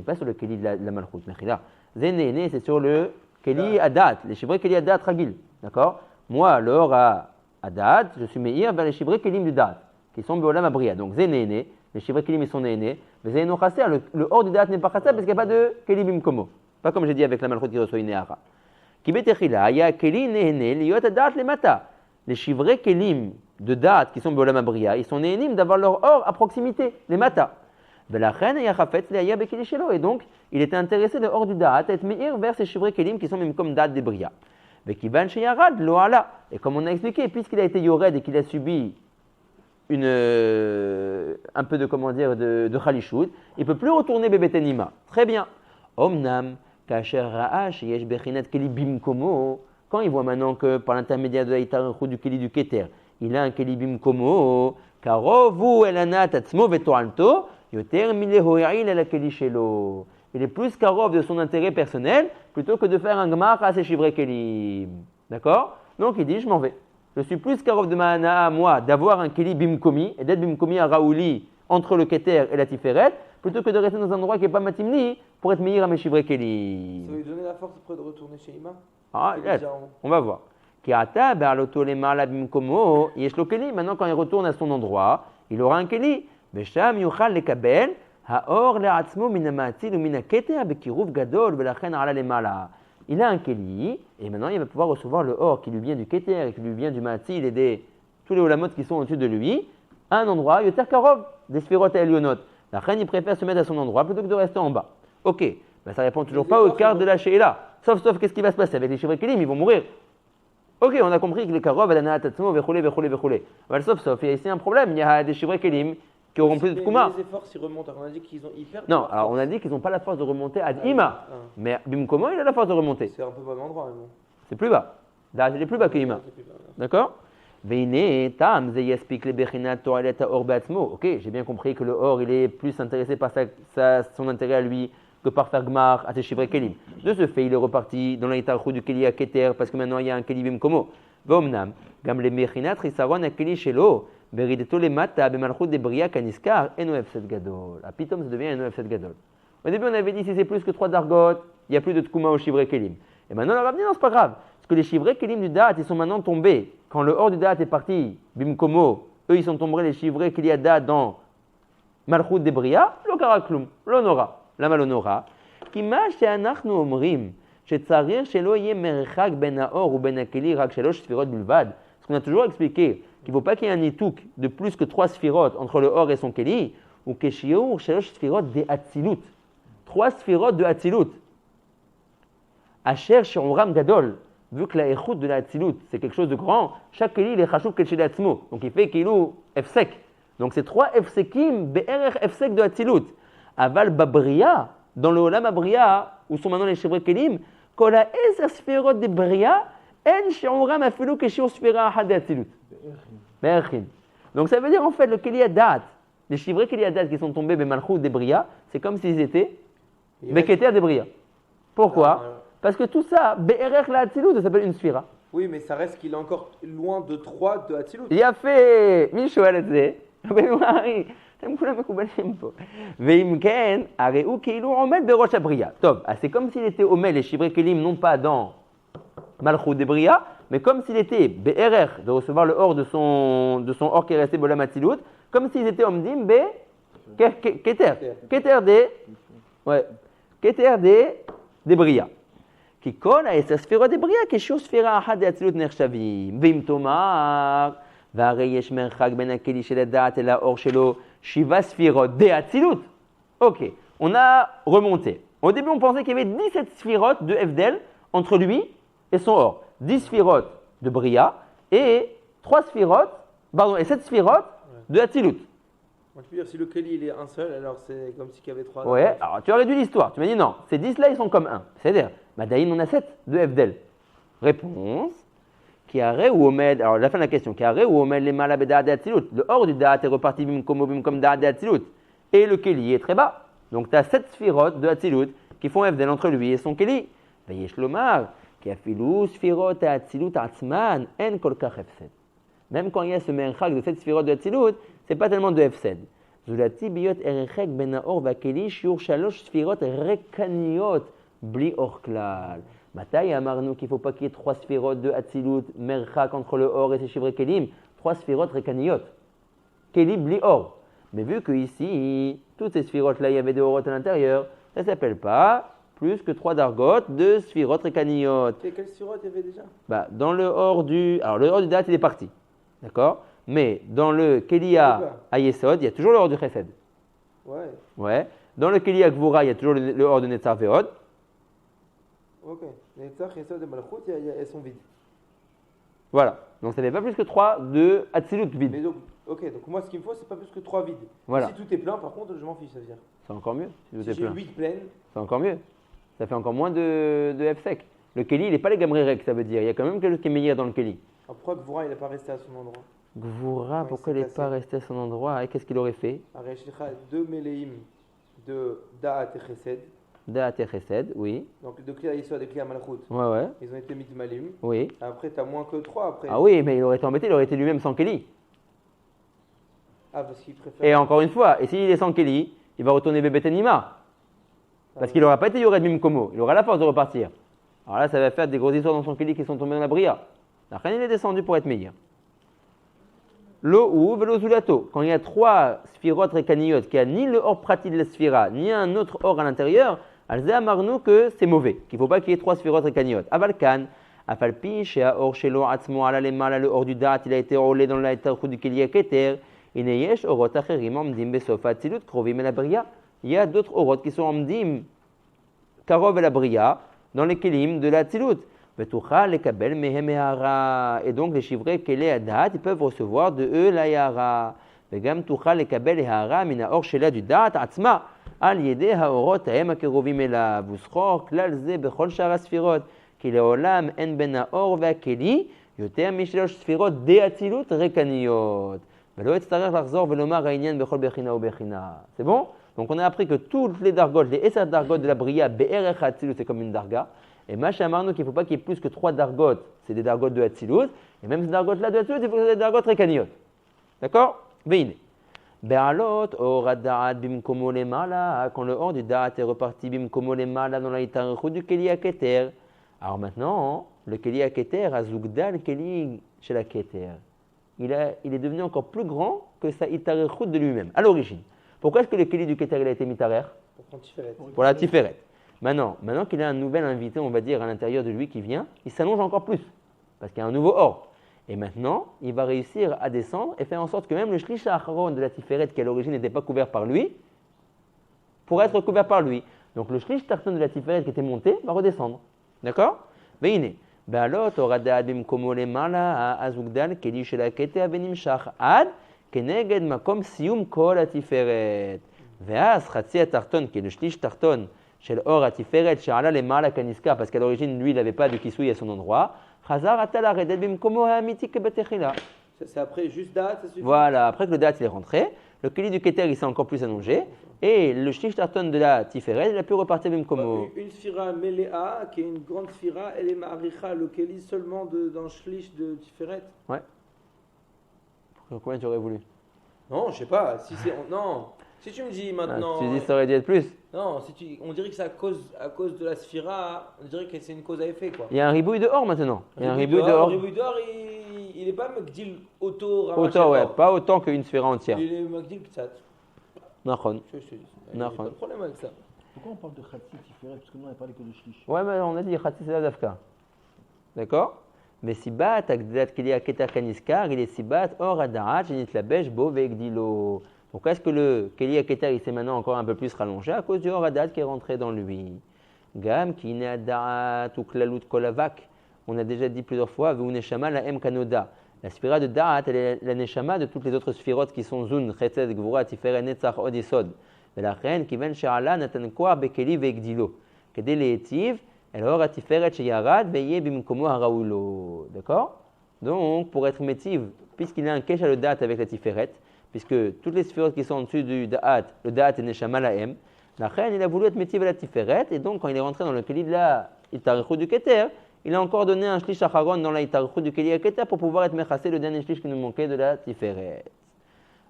pas sur le Keli de la Malchut, Mechila. Zénéné, c'est sur le Keli Adat, les chivrés Keli Adat Ragil. D'accord? Moi, le Or à Adat, je suis meilleur vers les chivrés Kelim du Dat, qui sont Beolam Abria. Donc Zénéné, les chivrés Kelim ils sont néné. Mais Zénéno Chasser, le Or du Dat n'est pas Chasser parce qu'il n'y a pas de Keli Bimkomo. Pas comme j'ai dit avec la Malchut qui reçoit une Ehara. Les chivrés kelim de date qui sont Beolam Abria, ils sont nénim d'avoir leur or à proximité, les mata. Et donc, il était intéressé de or du date à être meilleur vers ces chivrés kelim qui sont même comme date des bria. Et comme on a expliqué, puisqu'il a été yored et qu'il a subi un peu de, comment dire, de khalishoud, il ne peut plus retourner bebetenima. Très bien. Omnam. Quand il voit maintenant que par l'intermédiaire de l'Aïtarachou du Keli du Keter, il a un Keli Bimkomo, Karovu elanat atzmo vetoalto, yoter milehoyail la Keli shelo. Il est plus karov de son intérêt personnel plutôt que de faire un gmar à ses chivrés Keli. D'accord? Donc il dit, je m'en vais. Je suis plus karov de ma ana à moi d'avoir un Keli Bimkomi et d'être Bimkomi à Raouli entre le Keter et la Tiferet, plutôt que de rester dans un endroit qui n'est pas matimni pour être meilleur à mes chivrés Keli. Ça va lui donner la force après de retourner chez Ima. Ah, on va voir. Maintenant, quand il retourne à son endroit, il aura un Keli. Il a un Keli, et maintenant il va pouvoir recevoir le or qui lui vient du Keter, qui lui vient du Matil et tous les Olamot qui sont au-dessus de lui, à un endroit, Yoter Karov, des Sphirot et Elionot. La reine, il préfère se mettre à son endroit plutôt que de rester en bas. Ok, ben ça répond toujours pas au quart de la Sheila. Sauf qu'est-ce qui va se passer avec les chivrés Kelim? Ils vont mourir. Ok, on a compris que les Karov, Adanat, Tatsmo, Vechole. Sauf, il y a ici un problème. Il y a des chivrés Kelim qui auront plus de Kouma. Les efforts s'ils remontent, on a dit qu'ils ont hyper. Non, alors on a dit qu'ils n'ont pas la force de remonter à Ima. Mais Bimkomo, il a la force de remonter. C'est un peu bon endroit, mais bon. C'est plus bas. Là, il est plus bas que Ima. D'accord? Ok, j'ai bien compris que le or, il est plus intéressé par son intérêt à lui que par faire gmar à ses chivrés kelim. De ce fait, il est reparti dans l'Itarchou du Keli à Keter parce que maintenant il y a un Keli Bimkomo. Vomnam, gam le mechinat risaron a Keli shelo, berideto le mata bemalchut de bria kaniskar, enof set gadol. À Pitom, ça devient enof set gadol. Au début, on avait dit si c'est plus que 3 dargot, il n'y a plus de tkouma au chivré kelim. Et maintenant, on a dit non, c'est pas grave. Parce que les chivrés kelim du date, ils sont maintenant tombés. Quand le or du date est parti, bimkomo, eux, ils sont tombés les chivrés qu'il y a date dans Malchut de Bria, lo kara klum, lo nora. Lama lo nora? Ki ma she'anachnu omrim, she'tzarir shelo yeh merchak ben haor ou ben hakeli rak shalosh sfirot bilvad. Parce qu'on a toujours expliqué qu'il ne faut pas qu'il y ait un nitouk de plus que 3 sphirotes entre le or et son keli, ou que shiur shalosh sfirot de atzilut. 3 sphirotes de atzilut. Asher shi'uram gadol. Vu que la échoute de la atzilut, c'est quelque chose de grand, chaque keli, il est chashuv kelchel atzmo. Donc il fait kilou efsek. Donc c'est 3 efsekim, be'erech efsek de atzilut. Aval babria, dans le olam abria, où sont maintenant les chevres kelim, kol ha'ezer sfirot de bria, en shi'uram afilu keshiur sfira ahad de atzilut. Be'erchin. Donc ça veut dire en fait, le keli adat, les chivres keli adat qui sont tombés be'malchut de bria, c'est comme s'ils étaient be'keter de bria. Pourquoi? Parce que tout ça, be'erech la atzilut, ça s'appelle une sphira. Oui, mais ça reste qu'il est encore loin de 3 de Hatzilut. Il a fait, מי שואל את זה? במארי, אתם כולם מקובלים פה. ואם כן, הרי הוא כאילו עומד בראש הבריאה. טוב, אז c'est comme s'il était עומד, les shivrei kelim, non pas dans Malchut de Bria, mais comme s'il était be'erech, de recevoir le or de son or qui est resté bolam atzilut, comme s'ils étaient omdim keter. Keter de Bria. כי כל 10 ספירות דבריאה כשיעור ספירה אחת דאצילות נחשבים. ואם תאמר, והרי יש מרחק בין הכלי של הדעת אל האור שלו 7 ספירות דאצילות. Ok, on a remonté. Au début, on pensait qu'il y avait 17 sphirotes de Evdel entre lui et son or. 10 sphirotes de Bria et 7 sphirotes de Hatzilut. On peut dire si le Keli il est un seul, alors c'est comme s'il y avait 3. Ouais, alors tu as réduit l'histoire. Tu m'as dit non, ces 10 là ils sont comme 1. C'est-à-dire, Madaïn on a 7 de Evdel. Réponse. Kiare ou Omed, alors la fin de la question. Kiare ou Omed les malabes d'Ad Hatzilut. Le hors du Da'at est reparti comme Da'at Hatzilut. Et le Keli est très bas. Donc tu as 7 sphirotes de Hatzilut qui font Evdel entre lui et son Keli. Vayesh lomar, ki afilu sphirotes Hatzilut atzman en kol kach efsed. Même quand il y a ce merchak de 7 sphirotes de Hatzilut, c'est pas tellement de Efsed. Zulati biyot erechek ben haor vakeli shiur shalosh sfirot rekaniot bli or klal. Matai amarnu qu'il faut pas qu'il y ait 3 sphirotes de Hatzilut, merchak entre le or et ses chivres kelim, 3 sphirotes rekaniot. Keli bli or. Mais vu que ici, toutes ces sphirotes là, il y avait des orotes à l'intérieur, ça s'appelle pas plus que 3 dargotes de sphirotes rekaniot. Et quelle sphirote il y avait déjà? Dans le or du... Alors le or du date il est parti. D'accord? Mais dans le Kelia Ayesod, il y a toujours le hors du Chesed. Ouais. Dans le Kelia Gvura, il y a toujours le hors de Netzar Veod. Ok. Netzar, Chesed et Malchut, elles sont vides. Voilà. Donc ça fait pas plus que 3 de Hatzilut vide. Mais donc moi ce qu'il me faut, c'est pas plus que 3 vides. Voilà. Si tout est plein, par contre, je m'en fiche, ça veut dire. C'est encore mieux. Si j'ai 8 pleines. C'est encore mieux. Ça fait encore moins de F sec. Le Keli, il n'est pas les Gamrerek, ça veut dire. Il y a quand même quelque chose qui est meilleur dans le Keli. Alors pourquoi Gvura, il n'est pas resté à son endroit? Gvura, pourquoi il n'est pas resté à son endroit? Et qu'est-ce qu'il aurait fait? Areshlicha, 2 Meleim de Da'at et Chesed. Da'at et Chesed, oui. Donc de Kli Ayesod et Kli Malchut. Ouais. Ils ont été mis de Malim. Oui. Après, tu as moins que 3 après. Ah oui, mais il aurait été embêté, il aurait été lui-même sans Keli. Ah, parce qu'il préfère. Et encore une fois, et s'il est sans Keli, il va retourner Bébé Nima. Parce qu'il n'aura pas été Yored Mimkomo, il aura la force de repartir. Alors là, ça va faire des grosses histoires dans son Keli qui sont tombés dans la Bria. La reine, il est descendu pour être meilleur. Lo ou velo zulato, quand il y a 3 sphirotes rekaniyot, qui a ni le or pratique de la sphira, ni un autre or à l'intérieur, alze amarnu que c'est mauvais, qu'il ne faut pas qu'il y ait 3 sphirotes rekaniyot. Avalkan, afalpi, shea or shelo atzmo ala lemala, le or du dat, il a été roulé dans la etarchut du kelia keter, ineyesh orot acherim amdim besof atzilut krovim et la bria. Il y a d'autres orot qui sont amdim, karov et la bria, dans les kelim de la atzilut. Et donc les chivrés Kelé Adat, ils peuvent recevoir de eux la Yara. וגם תוכל לקבל הערה מן האור שלה דעת עצמה על ידי האורות ההם הקרובים אליו, וזכור כלל זה בכל שאר הספירות, כי לעולם אין בין האור והכלי יותר משלוש ספירות דאצילות ריקניות, ולא יצטרך לחזור ולומר העניין בכל בחינה ובחינה. C'est bon? Donc on a appris que toutes les dargotes, les 10 dargotes de la Bria, Be'erech Hatzilut, c'est comme une darga. Et Machamarno, qu'il ne faut pas qu'il y ait plus que 3 dargotes, c'est des dargotes de Hatzilut. Et même ces dargotes-là de Hatzilut, il faut que ce soit des dargotes Rekaniot. D'accord? Veine. Be'alot, or da'at bimkomo lemala, quand le or du da'at est reparti bimkomo lemala dans la itarechut du Keli Keter. Alors maintenant, le Keli Keter a Zugdal Keli chez la Keter. Il est devenu encore plus grand que sa itarechut de lui-même, à l'origine. Pourquoi est-ce que le Keli du Keter il a été mitarer? Pour prendre Tiferet. Pour la Tiferet. Maintenant qu'il a un nouvel invité, on va dire, à l'intérieur de lui qui vient, il s'allonge encore plus, parce qu'il y a un nouveau or. Et maintenant, il va réussir à descendre et faire en sorte que même le Shlish Acharon de la Tiferet, qui à l'origine n'était pas couvert par lui, pourrait être couvert par lui. Donc le Shlish Tarton de la Tiferet qui était monté va redescendre. D'accord? Veine. Be'alot orada bimkomo lemala azugdal keli shel haketer venimshach ad keneged makom sium kol hatiferet. Ve'az chatzi hatarton qui est le Shlish Tarton shel or hatiferet she'ala lemala kaniska parce qu'à l'origine lui il n'avait pas de kisoui à son endroit. Chazar atal aredet bimkomo ha'amiti kebetechila. C'est après juste date, ça suffit. Voilà, après que le date il est rentré, le Keli du Keter il s'est encore plus allongé et le Shlish Tarton de la Tiferet il a pu repartir Bimkomo. Une sphira Meléa, qui est une grande sphira, elle est Ma'aricha, le Keli seulement dans le Shlish de Tiferet. Ouais. Combien tu aurais voulu? Non, je sais pas. Non, si tu me dis maintenant. Tu dis ça aurait dû être plus? Non, on dirait que c'est à cause de la sphira, on dirait que c'est une cause à effet quoi. Il y a un ribouille de or maintenant. Il y a un ribouille de Le or. ribouille d'or, il est pas Magdil auto Autant, ouais, pas autant qu'une sphère entière. Il est Magdil Ptsat. Nachon. Je te dis. Il n'y a pas de problème avec ça. Pourquoi on parle de Khatsi Tiferet? Parce que nous on n'a parlé que de Shlish. Ouais, mais on a dit Khatsi c'est la Dafka. D'accord? Mais Sibat, Agdat Kelia Keter Kaniskar, il est Sibat, Or Adarat, Genit Labesh, Bo Vegdilo. Pourquoi est-ce que le Kelia Keter il s'est maintenant encore un peu plus rallongé? À cause du Or Adat qui est rentré dans lui. Gam, Kine Adarat, ou Klalut Kolavak. On a déjà dit plusieurs fois, Vuneshama la M Kanoda. La sphira de Da'at, elle est la Neshama de toutes les autres sphirotes qui sont Zun, Chetzed, Gvura, Tiferet, Netzach, Od, Yesod. Mais la reine qui vient She'ala, Natan Koar, Bekeli, Vegdilo. Kedé Le'etiv, El Hor, Tiferet, Sheyarad, Veye, Bimkomo, Haraoulo. D'accord? Donc, pour être métiv, puisqu'il a un Kesh à le Da'at avec la Tiferet, puisque toutes les sphirotes qui sont en dessus du Da'at, le Da'at est Neshama la M, la reine, il a voulu être métiv à la Tiferet, et donc, quand il est rentré dans le Keli de la Itarichou du Keter, il a encore donné un shlish acharon dans la Itarichut du Keli Keter pour pouvoir être mechassé le dernier shlish qui nous manquait de la Tiferet.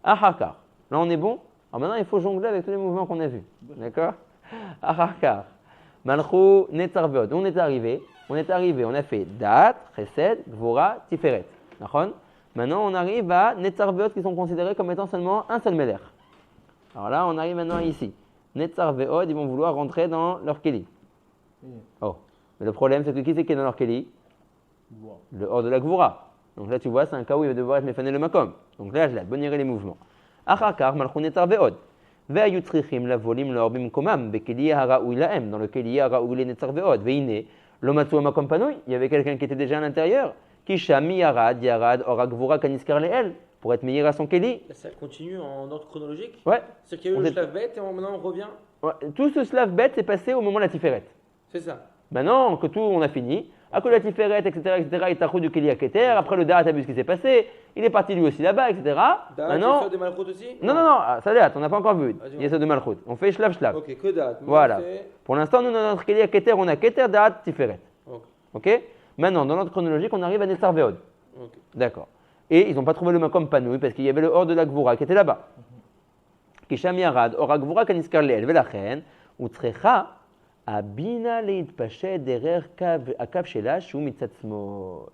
Ahakar. Là on est bon. Alors maintenant il faut jongler avec tous les mouvements qu'on a vus. D'accord? Ahakar. Malchou netzarveot. On est arrivé, on a fait Dat, Chesed, Gvura, Tiferet. D'accord? Maintenant on arrive à netzarveot qui sont considérés comme étant seulement un seul Meler. Alors là on arrive maintenant ici. Netzarveot, ils vont vouloir rentrer dans leur Keli. Oh. Mais le problème, c'est que qui c'est qui est dans leur Keli? Le hors de la Gvura. Donc là, tu vois, c'est un cas où il va devoir être méfané le makom. Donc là, je l'ai boniré les mouvements. Achakar, malchounet arveod. Ve'ayut trichim la volim leur bimkomam, bekeli haraoui laem, dans le Keli haraoui les netzarveod. Ve'ine, l'omatsu amakom panoui, il y avait quelqu'un qui était déjà à l'intérieur, qui shami yarad, ora Gvura kaniskar leel, pour être meilleur à son Keli. Ça continue en ordre chronologique? Ouais. C'est qu'il y a eu le slav bet et maintenant on revient? Ouais. Tout ce slav bet s'est passé au moment de la Tiferet. C'est ça. Maintenant que tout, on a fini, à cause de la Tiferet, etc., il t'a du Keli Keter, après le Da'at a vu ce qui s'est passé, il est parti lui aussi là-bas, etc. Maintenant, tu fais de Malchut aussi? Non, ça date, on n'a pas encore vu. Il y a ça de Malchut. On fait Shlav. Ok, que date. Voilà. Pour l'instant, nous, dans notre Keli Keter, on a Keter, Da'at, Tiferet. Ok? Maintenant, dans notre chronologique, on arrive à Netzar Veod. D'accord. Et ils n'ont pas trouvé le Makom Panoui parce qu'il y avait le hors de la Gvura qui était là-bas. Kisham Yarad, Ora Gvura Kaniskar Leel, Velachen, Utrecha, Abina leitpashet derer akav shela shu mitzat smol.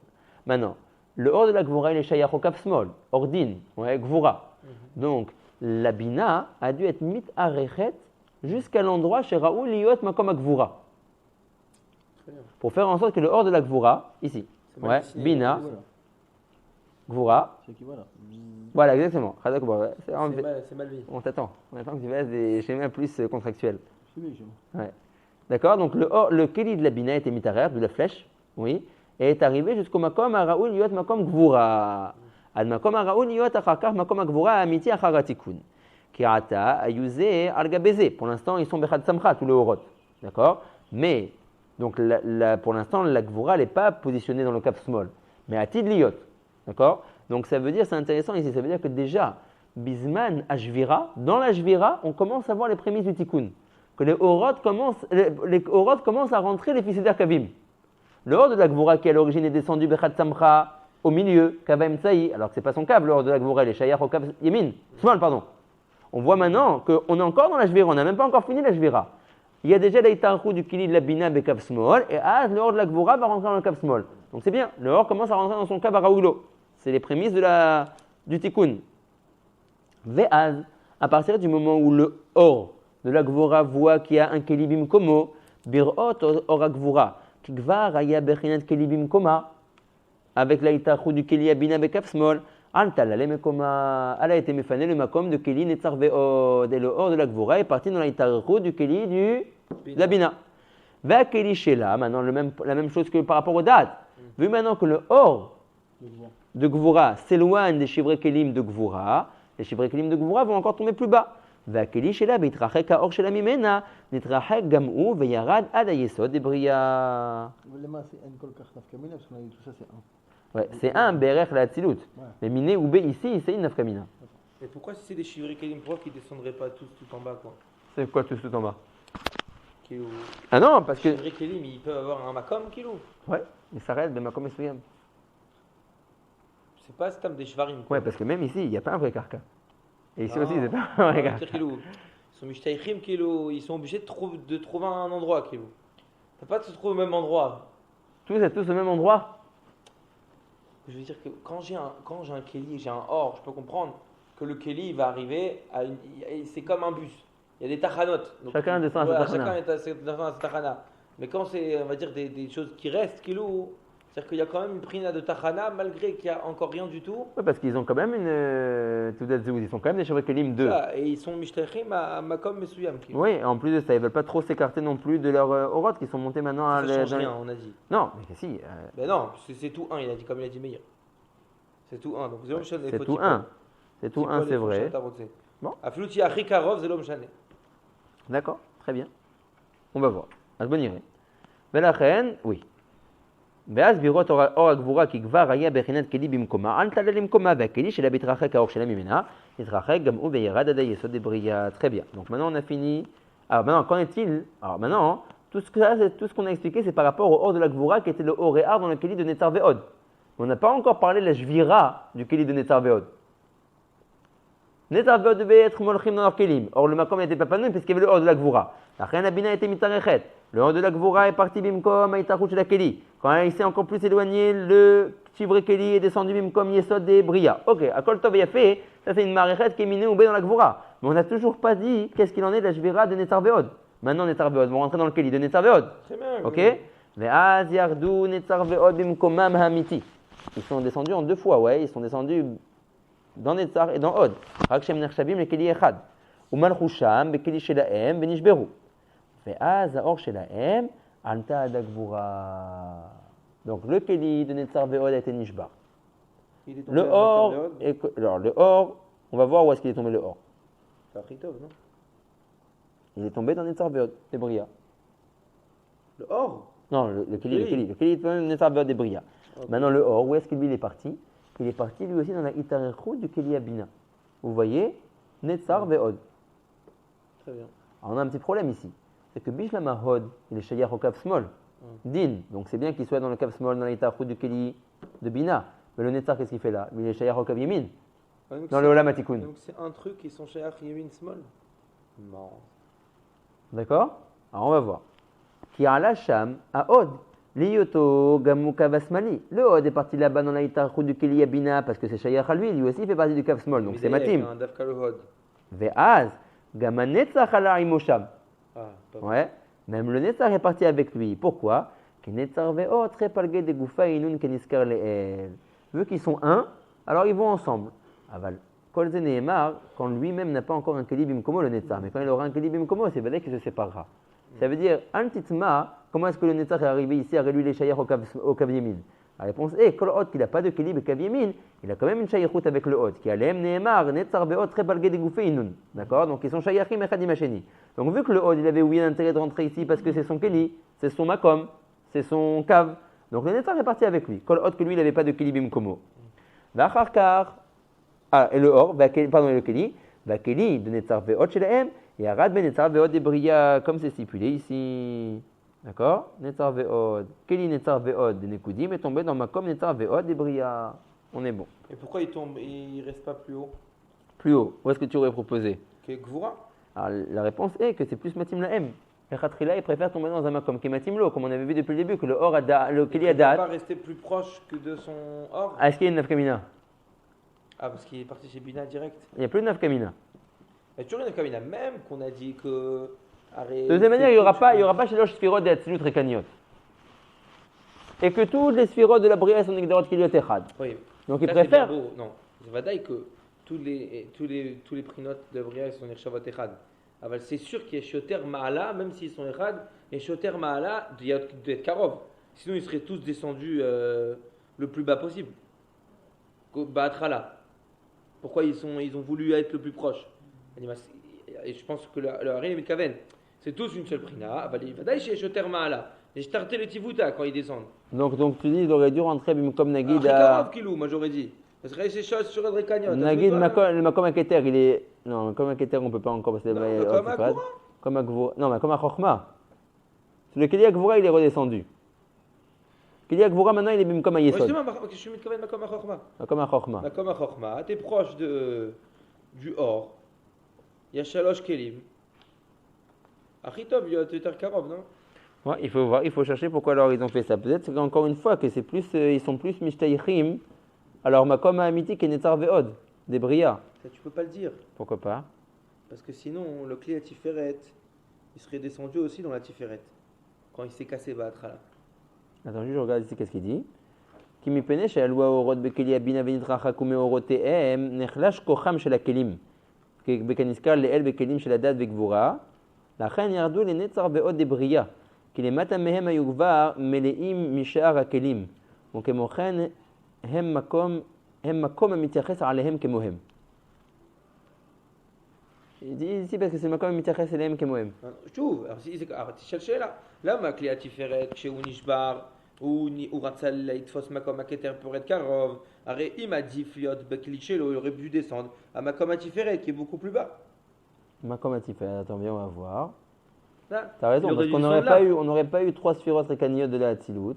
Maintenant, le hors de la Gvura il est shayach au kav smol, ordin, ouais, Gvura. Donc, la bina a dû être mit arechet jusqu'à l'endroit chez Raoul liot makom a Gvura. Pour faire en sorte que le hors de la Gvura, ici, ouais, bina, Gvura. C'est qui voilà. Voilà, exactement. C'est mal vu. On t'attend que tu fasses des schémas plus contractuels. C'est bien, Ouais. D'accord? Donc le Keli de la Bina était mitarer, de la flèche, oui, et est arrivé jusqu'au Makom Araoul Yot Makom Gvura. Al Makom Araoul Yot Achakar Makom Gvura Amiti Acharatikun. Kirata Ayuze Argabeze. Pour l'instant, ils sont Bechad Samcha, tous les Horot. D'accord? Mais, donc pour l'instant, la Gvura n'est pas positionnée dans le cap small, mais à Tidliot. D'accord? Donc ça veut dire, c'est intéressant ici, ça veut dire que déjà, Bisman Ashvira, dans la Shvira, on commence à voir les prémices du Tikkun. Que les Horot commencent à rentrer les fils d'Erkavim. Le hors de la Gvura qui à l'origine est descendu Bechat Samcha au milieu, Kavaim Tsaï, alors que ce n'est pas son cave, le hors de la Gvura, il est Shayach au Kav Yemin, Small, pardon. On voit maintenant qu'on est encore dans la Shvira, on n'a même pas encore fini la Shvira. Il y a déjà l'Itarchou du Kili de la Bina Bekav Small, et le hors de la Gvura va rentrer dans le Kav Small. Donc c'est bien, le hors commence à rentrer dans son Kav Araoulo. C'est les prémices du Tikkun. Ve'az, À partir du moment où le or de la Gvura voit qu'il y a un Keli Bimkomo, Birot Or Gvura, Kigvar Aya Bechinat Keli Bimkoma, avec l'Aïtachou du Keli Abina Bekaf Small, Altal, elle a été méfané le Makom de Keli Netzar Veod, et le or de la Gvura est parti dans l'Aïtachou du Keli de la Bina. Va Keli Shela, maintenant la même chose que par rapport aux dates. Vu maintenant que le or de Gvura s'éloigne des Shivrei Kelim de Gvura, les Shivrei Kelim de Gvura vont encore tomber plus bas. Va Keli Shela, Bitrachek Aor Shela Mimena, Nitrachek Gamou, Veyarad Ad Ayesod, Debriya. Le ma, c'est un kol kach nafkamina, parce qu'on a dit tout ça, c'est un. Ouais, c'est un Berech la Tzilut. Ouais. Mais Miné ou B ici, c'est une Nafkamina. Et pourquoi si c'est des Shivrei Kelim, pourquoi qu'ils ne descendraient pas tous tout en bas quoi? C'est quoi tout en bas? Kilo. Ah non, parce que. Shivrei Kelim, ils peuvent avoir un Makom Kilo. Ouais, il s'arrête, Bemakom Esuyam. C'est pas Stam des Shvarim. Ouais, parce que même ici, il n'y a pas un vrai Karka. Et ici Ah. aussi, c'est pas un vrai Karka. Kilo. Ils sont Mishtaychim Kilo, ils sont obligés de trouver un endroit Kilo. T'as pas de se trouver au même endroit. Tous au même endroit. Je veux dire que quand j'ai un Keli, j'ai un or, je peux comprendre que le Keli il va arriver à c'est comme un bus. Il y a des tachanotes. Donc, Chacun descend à sa tachana. Chacun descend à sa tachana. Mais quand c'est, on va dire, des choses qui restent, Kilo, c'est-à-dire qu'il y a quand même une prina de tachana malgré qu'il n'y a encore rien du tout. Ouais, parce qu'ils ont quand même une. Ils sont quand même des Shivrei Kelim 2. Ah, et ils sont Mishtaychim à Makom Mesuyam. Kilo. Oui, en plus de ça, ils ne veulent pas trop s'écarter non plus de leurs orotes qui sont montés maintenant à Ça change rien, on a dit. Non, mais si. Ben non, c'est tout un, il a dit comme il a dit Meir. C'est tout un. Donc C'est tout un. C'est tout un, c'est vrai. Bon. Afluti Achikarov, c'est l'homme chané. D'accord, très bien. On va voir. Asboniré. Belachen, oui. ואז בירות אור הגבורה כי כבר היה בחינת כלי במקומה, אל תעלה למקומה, והכלי שלה בהתרחק האור שלה ממנה, התרחק גם הוא וירד עד היסוד דברייה. Très bien. Donc maintenant on a fini. Alors maintenant, qu'en est-il? Alors maintenant, tout ce qu'on a expliqué, c'est par rapport au or de la Gvura qui était le or et dans le Keli de Netzar Veod. On n'a pas encore parlé de la Jvira du Keli de Netzar Veod. Netzar Veod devait être molchim dans leur Kelim. Or le Makom n'était pas panou puisqu'il y avait le or de la Gvura. La Reine Abina était mitarechet. Le or de la Gvura est parti bimkom aïtachut chez la Keli. Quand il s'est encore plus éloigné, le Shivrei Keli est descendu bimkom yesod des Bria. Ok, à Kol Tov Yafé, ça c'est une maréchet qui est minée ou bé dans la Gvura. Mais on n'a toujours pas dit qu'est-ce qu'il en est de la Jvira de Netzar Veod. Maintenant Netzar Veod vont rentrer dans le Keli de Netzar Veod. Très bien. Ok. Ve'az yardu Netzar Veod bimkomam hamiti. Ils sont descendus en deux fois, ouais. Ils sont descendus dans Netzar et dans Od. Rak shem nechshavim le Keli echad. Umalchu sham bekeli shelahem venishberu. Ve'az haor shelahem alta ad hagvura. Donc le Keli de Netzar Veod a été nishbar. Le or, alors le or, on va voir où est-ce qu'il est tombé le or. C'est Achitov, non? Il est tombé dans Netzar Veod, des Bria. Le or? Non, le Keli est tombé dans Netzar Veod des Bria. Okay. Maintenant le or, où est-ce qu'il est parti? Il est parti lui aussi dans la Itarechou du Keli Abina. Vous voyez, Netzar Veod. Très bien. Alors on a un petit problème ici. C'est que Bishlam Hod, il est Shayach au Kav Small. Din, donc c'est bien qu'il soit dans le Kav Small, dans la Itarechou du Keli de Bina. Mais le Netzar, qu'est-ce qu'il fait là? Il est Shayach au Kav Yemin, dans le Olam Atikun. Donc c'est un truc qui sont Shayach Yemin Small? Non. D'accord? Alors on va voir. Qui a la Sham à Od. Liyoto Gamou Kavasmali. Le Od est parti là-bas dans la Itarchou du Keli Abina parce que c'est Shayach à lui aussi fait partie du Kav Small, donc c'est Matim. Un Dafka le Hod. Ve'az Gamanetzach ala Imosham. Ah, pas bon. Ouais, même le Netzar est parti avec lui. Pourquoi? Que Netzar ve'ot repalge de Goufa inun keniskar le'el. Vu qu'ils sont un, alors ils vont ensemble. Aval. Kol ze nehemar, quand lui-même n'a pas encore un Keli bimkomo le Netzar, mais quand il aura un Keli bimkomo, c'est vrai qu'il se séparera. Ça veut dire, Antitma, comment est-ce que le Netzar est arrivé ici à réduire les Shayach au Kav Yemin? La réponse est, Kol Hod, qu'il n'a pas de Keli Kav Yemin, il a quand même une Shayachut avec le Hod, qui a l'Em Nehemar, Netzar ve'ot repalge de Goufa inun. D'accord? Donc ils sont Shayachim echadim hasheni. Donc vu que le Hod, il avait oui un intérêt de rentrer ici parce que c'est son Keli, c'est son Makom, c'est son Kav. Donc le Netzar est parti avec lui. Kol Hod, que lui, il n'avait pas de Keli bimkomo. V'acharkar. Ah, et le or, pardon, et le Keli, Keli de Netzar Ve'ot Shelahem, et Arad ben Netzar Ve'ot des Bria, comme c'est stipulé ici. D'accord? Netzar Ve'ot. Keli Netzar Ve'ot de Nekudim est tombé dans Makom Netzar Ve'ot des Bria. On est bon. Et pourquoi il tombe et il reste pas plus haut? Plus haut, où est-ce que tu aurais proposé? Que Gvura? Alors, la réponse est que c'est plus Matim Lahem. Le Khatrila, il préfère tomber dans un Makom qui est Matim Lo, comme on avait vu depuis le début, que le or le Keli Il ne peut Adat. pas rester plus proche que de son or? Est-ce qu'il y a une Nafkamina? Ah, parce qu'il est parti chez Bina direct. Il n'y a plus de Nafkamina. Il y a toujours une Nafkamina, même qu'on a dit que. De toute manière, il n'y aura pas Shalosh Sphirot d'Atzilut Rekaniot. Et que toutes les Sphirot de la Bria sont Nigdarot Kiliot Echad. Oui. Donc il Ça, c'est préfère. bien beau. Non, c'est vrai que tous les prinotes de la Bria sont Nirchavot Echad. Alors, c'est sûr qu'il y a Shoter Ma'ala, même s'ils sont Echad, et Shoter Ma'ala, il y a d'être Karov. Sinon, ils seraient tous descendus le plus bas possible. Ba'atrala. Pourquoi ils ont voulu être le plus proche? Et je pense que le Hari et Mitkaven, c'est tous une seule prina. Vadaï chez Shoter Ma'ala. Et je tartais le Tivuta quand ils descendent. Donc tu dis, il aurait dû rentrer comme Nagid Karov Kilou, moi j'aurais dit. Parce que ces choses sur le Canyon. Nagid, le Makom Aketer, il est. Non, Makom Aketer, on ne peut pas encore parce que comme Agvura. Comme Agvura. Non, mais comme Achochma. Le Keli Agvura, il est redescendu. Keli Agvura, maintenant, il est même comme Moi, Ayesod. je suis Mitkaven Makom Achorma. Comme Achochma. Makom Achorma, t'es proche du Or. Il y a Shalosh Kelim. Achitov, il y a Teter Karov, non? Ouais, il faut voir, il faut chercher pourquoi alors ils ont fait ça. Peut-être encore une fois que c'est plus, ils sont plus Mishtaychim. Alors Makom Amiti et Netzar Ve'od, des Bria. Ça, tu peux pas le dire. Pourquoi pas? Parce que sinon, le clé à Tiferet, il serait descendu aussi dans la Tiferet. Quand il s'est cassé Ba'atrala. Attends, je regarde ici qu'est-ce qu'il dit. Qui mi pene chez Alwa Orod Bekeli Abina Venitra Hakume Oroteem, Nechlash Kocham chez la Kelim. Bekaniskar Leel Bekelim chez la Dad Vekvura. La Chen Yardou les Netzar Ve'od des Bria. Qui les Matamehem Ayugvar Meleim Mishar Akelim. Donc, Mochen Hem Makom Amitiaches Alehem Kemohem. Il dit ici parce que c'est Makom Amitiaches Alehem Kemohem. שוב, תשאל שאלה, למה הכלי התפארת כשהוא נשבר, הוא רצה לתפוס מקום הכתר פורד קרוב, הרי אם עדיף להיות בכלי שלו, il aurait pu descendre à מקום התפארת qui est beaucoup plus bas. Makom Atiferet, attends bien, on va voir. Là, T'as raison, il aurait parce dû qu'on descendre n'aurait là. pas eu 3 Sphirot Rekaniot de la Hatzilut.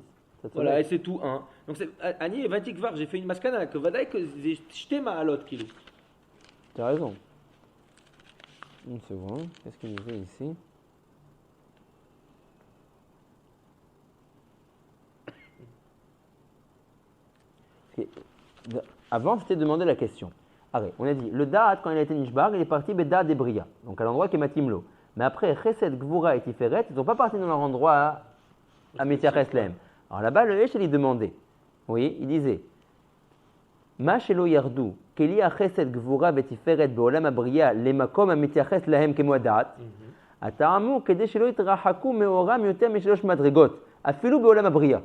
Voilà, et c'est tout un. Donc, Annie et Vatik Var, j'ai fait une maskana que Vadaï que j'ai jeté ma alot kilo. T'as raison. Une seconde, qu'est-ce qu'il disait ici? Avant, je t'ai demandé la question. Arrête, on a dit, le Da'at, quand il a été Nishbar, il est parti Beda des Bria, donc à l'endroit qui est Matimlo. Mais après, Chesed, Gvura et Tiferet, ils ne sont pas partis dans leur endroit à Metiach Lehem. Alors là-bas, le Hesh, il demandait. Oui, il disait, Ma shelo yardu, keli achesed gvura vetiferet beolam abriya lemakom amitiaches lahem kemoadat. Ata'amu kede shelo yitrahaku meoram yoter mishelosh madrigot. Afilu beolam abriya.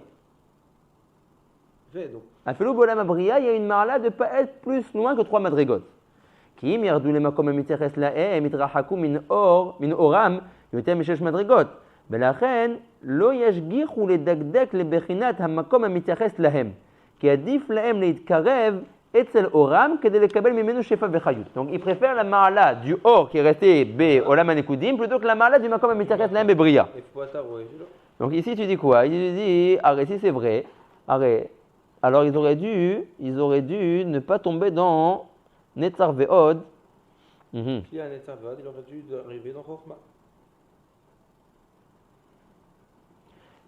Afilu beolam abriya, il y a une marla de ne pas être plus loin que 3 madrigot. Ki im yardu lemakom amitiaches lahem yitrahaku min oram yoter mishelosh madrigot. ולכן לא ישגיחו לדקדק לבחינת המקום המתייחס להם, כי עדיף להם להתקרב אצל אורם כדי לקבל ממנו שפע וחיות. Donc ils préfèrent la ma'ala du or qui est resté בעולם הנקודים plutôt que la ma'ala du מקום המתייחס להם בבריאה. Donc ici tu dis quoi? Il dit, arrête, si c'est vrai, arrête. Alors ils auraient dû ne pas tomber dans Netzar Ve'od. Il y a un Netzar Ve'od, il aurait dû arriver dans Chokhmah.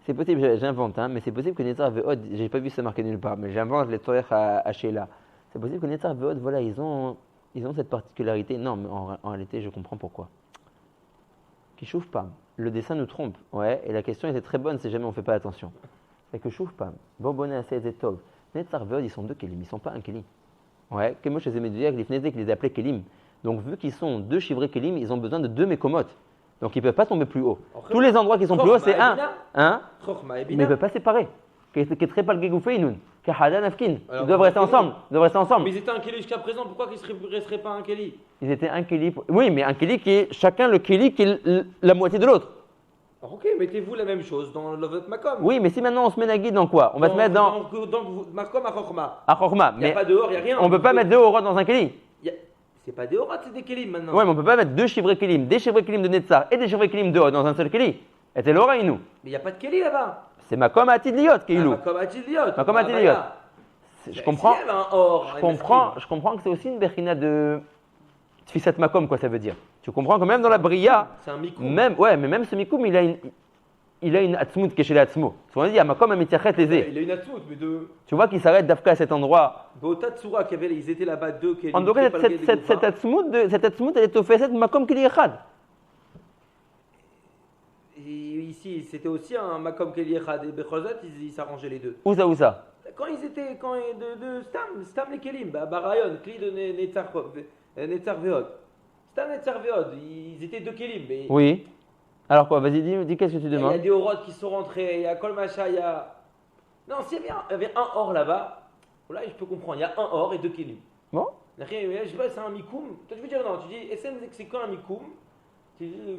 C'est possible, j'invente, hein, mais c'est possible que Netzar Ve'od, j'ai pas vu ça marqué nulle part, mais j'invente les Torah à Sheila. C'est possible que Netzar Ve'od, voilà, ils ont cette particularité. Non, mais en réalité, je comprends pourquoi. Qui chauffe pas. Le dessin nous trompe, ouais, et la question était très bonne si jamais on fait pas attention. C'est que chauffe pas. Bonbonné assez et tov. Netzar Ve'od, ils sont 2 kelim, ils sont pas un kelim. Ouais, que moi je les ai mis dire, les fnezek, les appelés kelim. Donc vu qu'ils sont 2 chivrés kelim, ils ont besoin de 2 mekomot. Donc ils ne peuvent pas tomber plus haut. Tous les endroits qui sont plus hauts, c'est un. Mais ils ne peuvent pas séparer. Qui est très pas le gegoufeinun. Qui est hadan afkin. Ils doivent rester ensemble. Mais ils étaient un keli jusqu'à présent, pourquoi ils ne resteraient pas un keli? Ils étaient un keli. Oui, mais un keli qui est chacun le keli qui est la moitié de l'autre. Ok, mettez-vous la même chose dans votre makom. Oui, mais si maintenant on se met Nagui dans quoi? On va se mettre dans makom à Chokhmah. À Chokhmah. Il n'y a pas dehors, il n'y a rien. On ne peut pas mettre 2 orot dans un keli. C'est pas des orot, c'est des kelim maintenant. Oui, mais on ne peut pas mettre 2 chivrés kelim, des chivrés kelim de Netzar et des chivrés kelim de Hod dans un seul keli. Et c'est l'ora inou. Mais il n'y a pas de keli là-bas. C'est makom atidliot qui est ilou. Makom atidliot. Makom atidliot. Je comprends. Si un or, je comprends que c'est aussi une bechina de Tfisat makom, quoi ça veut dire. Tu comprends que même dans la bria, c'est un mikoum. Même ce mikoum, il a une. il a une atzmout qui est chez l'atzmo. Souvent on dit, Makom Amitiyachet Lezé. Il a une atsout, mais de. Tu vois qu'il s'arrête d'Afka à cet endroit. Beota Tsura, ils étaient là-bas deux. En tout cas, cette atzmout, elle est au Fesset Makom Keli Echad. Ici, c'était aussi un Makom Keli Echad. Et Bechozat, ils s'arrangeaient les deux. Où ça Quand ils étaient. De Stam les Kelim, Barayon, Kli de Netzar Veod. Stam Netzar Veod, ils étaient deux Kelim. Mais Oui. Alors quoi, vas-y, dis qu'est-ce que tu il y demandes. a des Orodes qui sont rentrés, il y a Kolmacha, il y a. Non, s'il y avait un or là-bas, là je peux comprendre, il y a un or et deux Kelim. Bon. Je sais pas, c'est un Mikoum. Toi, tu veux dire non, tu dis, c'est quoi un Mikoum?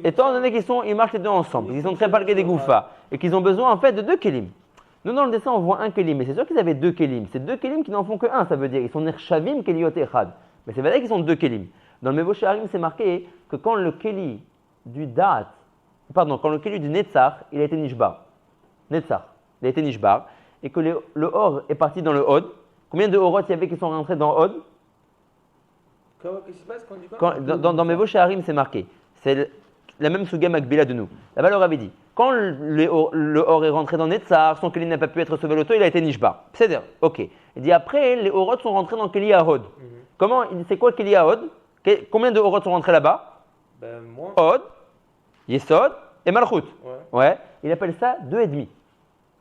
Étant donné ils marchent les deux ensemble, qu'ils sont très parqués des Goufa, et qu'ils ont besoin en fait de deux Kelim. Nous, dans le dessin, on voit un Kelim, mais c'est sûr qu'ils avaient deux Kelim. C'est deux Kelim qui n'en font que un, ça veut dire. Ils sont Nershavim Keliot Echad. Mais c'est vrai qu'ils sont deux Kelim. Dans le Mevo Sheharim, c'est marqué que quand le Keli du quand le Keli du Netzar, il a été Nishbar. Netzar, il a été Nishbar. Et que le Or est parti dans le Hod. Combien de Horot il y avait qui sont rentrés dans Hod? Qu'est-ce qui se passe quand on dit quoi? Dans Mevo Sheharim, c'est marqué. C'est la même Suga Makbila de nous. Là-bas, leur avait dit. Quand le Or est rentré dans Netzar, son Keli n'a pas pu être sauvé l'auto, il a été Nishbar. C'est-à-dire, ok. Il dit après, les Horot sont rentrés dans Keli Ahod. C'est quoi Keli Ahod? Combien de Horot sont rentrés là-bas? Ben, moi. Hod, Yesod et Malchut. Ouais. Il appelle ça 2,5.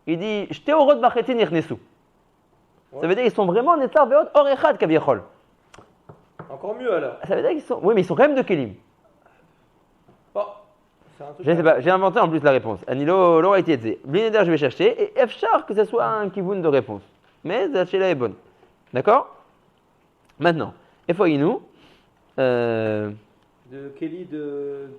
Il dit Shte Horot Bachetin Yirnesu. Ça veut dire qu'ils sont vraiment Netzar Veod Or Echad Kaviechol. Encore mieux alors. Ça veut dire qu'ils sont. Oui, mais ils sont quand même de Kelim. Bon, c'est un truc. Je ne sais pas, j'ai inventé en plus la réponse. Anilo, Laura Etietze. Blinéder, je vais chercher. Et Fchar, que ce soit un kivoun de réponse. Mais Zachela est bonne. D'accord? Maintenant, Efoïnou. De Kelly de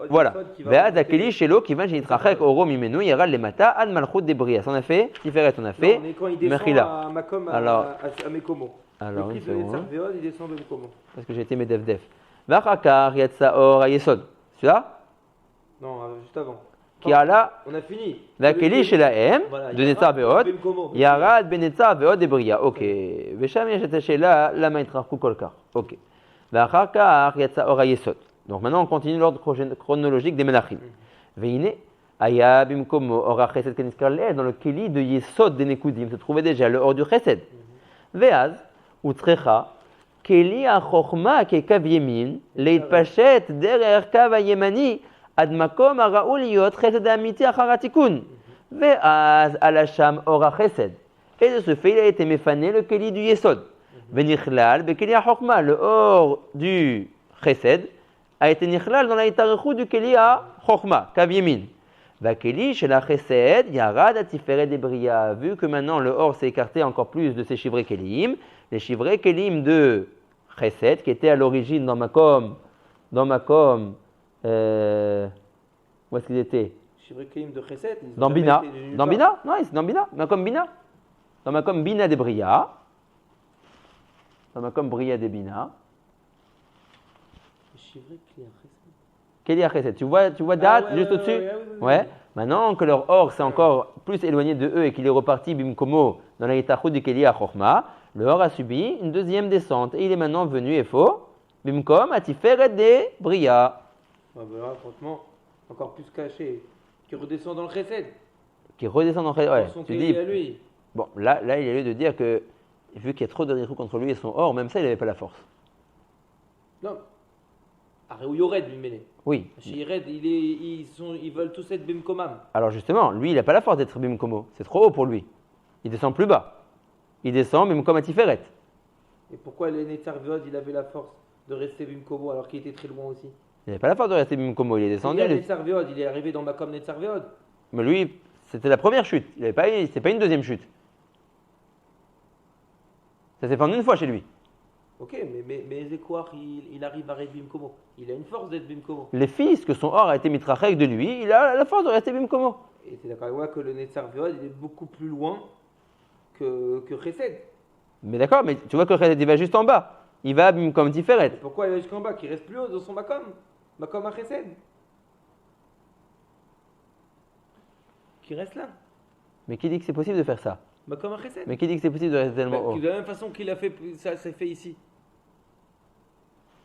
Voilà. Vead à Kelly chez l'eau qui va chez Yitrachek Oro Mimenu, Yara le Mata, Ad Malchut de Bria. On a fait, Tiferet, on a fait. Non, quand il descend Mechila. à Makom, Alors, à Mekomo. Alors, le une prix de seconde. Netzar il descend de Mekomo. Parce que j'ai été mes def. Vachakar, Yatsa Or, Ayesod. Celui-là? Non, juste avant. Qui a là, On a fini. Vakeli chez la M, Voilà, de Netzar Veod. Mekomo. Yarad ben Netzar Veod de Bria. Ok. Vesham yachet sheila, lama yitrachku kolkar. Ok. Vachakar, Yatsa Or, Ayesod. Donc maintenant, on continue l'ordre chronologique des Menachim. Veine, Aya bimkomo ora chesed keniskar le, dans le keli de Yesod des Nekudim se trouvait déjà le or du chesed. Veaz, utrecha, keli ha-chochma ke-kav yemin, leitpashet derer kav ha-yemani, ad makom ha-raoul yot chesed ha-amiti achar ha-tikun. Veaz, alasham ora chesed. Et de ce fait, il a été méfané le keli du Yesod. Venichlal, bekeli ha-chochma, le or du chesed, a été nichlal dans la itarechu du keli à chokhma, kav yemin. Va keli chez la chesed, yarad atiferet de bria. Vu que maintenant le or s'est écarté encore plus de ces chivrés kelim, les chivrés kelim de chesed, qui étaient à l'origine dans Makom, où est-ce qu'ils étaient? Chivré Kelim de Chesed. Dans Bina. Dans Bina? Non, c'est dans Bina. Makom Bina. Dans Makom Bina de Bria. Dans Makom Bria de Bina. Chivré Kelim Chesed. Keli Chesed. Tu vois date juste au-dessus? Ouais. Maintenant que leur or s'est encore plus éloigné de eux et qu'il est reparti bimkomo dans la Yitachut du Keli à Chochma, le or a subi une deuxième descente et il est maintenant venu et faux bimkom à Tiferet de Bria. Ah ben là, franchement, encore plus caché. Qui redescend dans le Chesed. Qui redescend dans le Chesed. Ouais, Son tu Keli dis. à lui. Bon, là, il y a lieu de dire que vu qu'il y a trop de richou contre lui et son or, même ça, il n'avait pas la force. Non. Arrêt où Yored, lui, mêlé. Oui. Chez Yored, ils veulent tous être Bimkomam. Alors justement, lui, il n'a pas la force d'être bimkomo. C'est trop haut pour lui. Il descend plus bas. Il descend bimkom à Tiferet. Et pourquoi le Netzar Veod, il avait la force de rester Bimkomo alors qu'il était très loin aussi? Il n'avait pas la force de rester bimkomo. Il est descendu. Le Netzar Veod, il est arrivé dans Makom Netzar Veod. Mais lui, c'était la première chute. C'est pas une deuxième chute. Ça s'est fait en une fois chez lui. Ok, mais Ezekouar, il arrive à être Bimkomo. Il a une force d'être Bimkomo. Les fils que son or a été mitrachek de lui, il a la force de rester bimkomo. Et tu es d'accord avec moi que le Netzar Veod, il est beaucoup plus loin que Chesed. Mais d'accord, mais tu vois que Chesed, il va juste en bas. Il va bimkom tiferet. Et pourquoi il va jusqu'en bas? Qu'il reste plus haut dans son Makom? Makom à Chesed. Qui reste là? Mais qui dit que c'est possible de faire ça? Makom à Chesed. Mais qui dit que c'est possible de rester tellement haut? De la même façon qu'il a fait, ça s'est fait ici.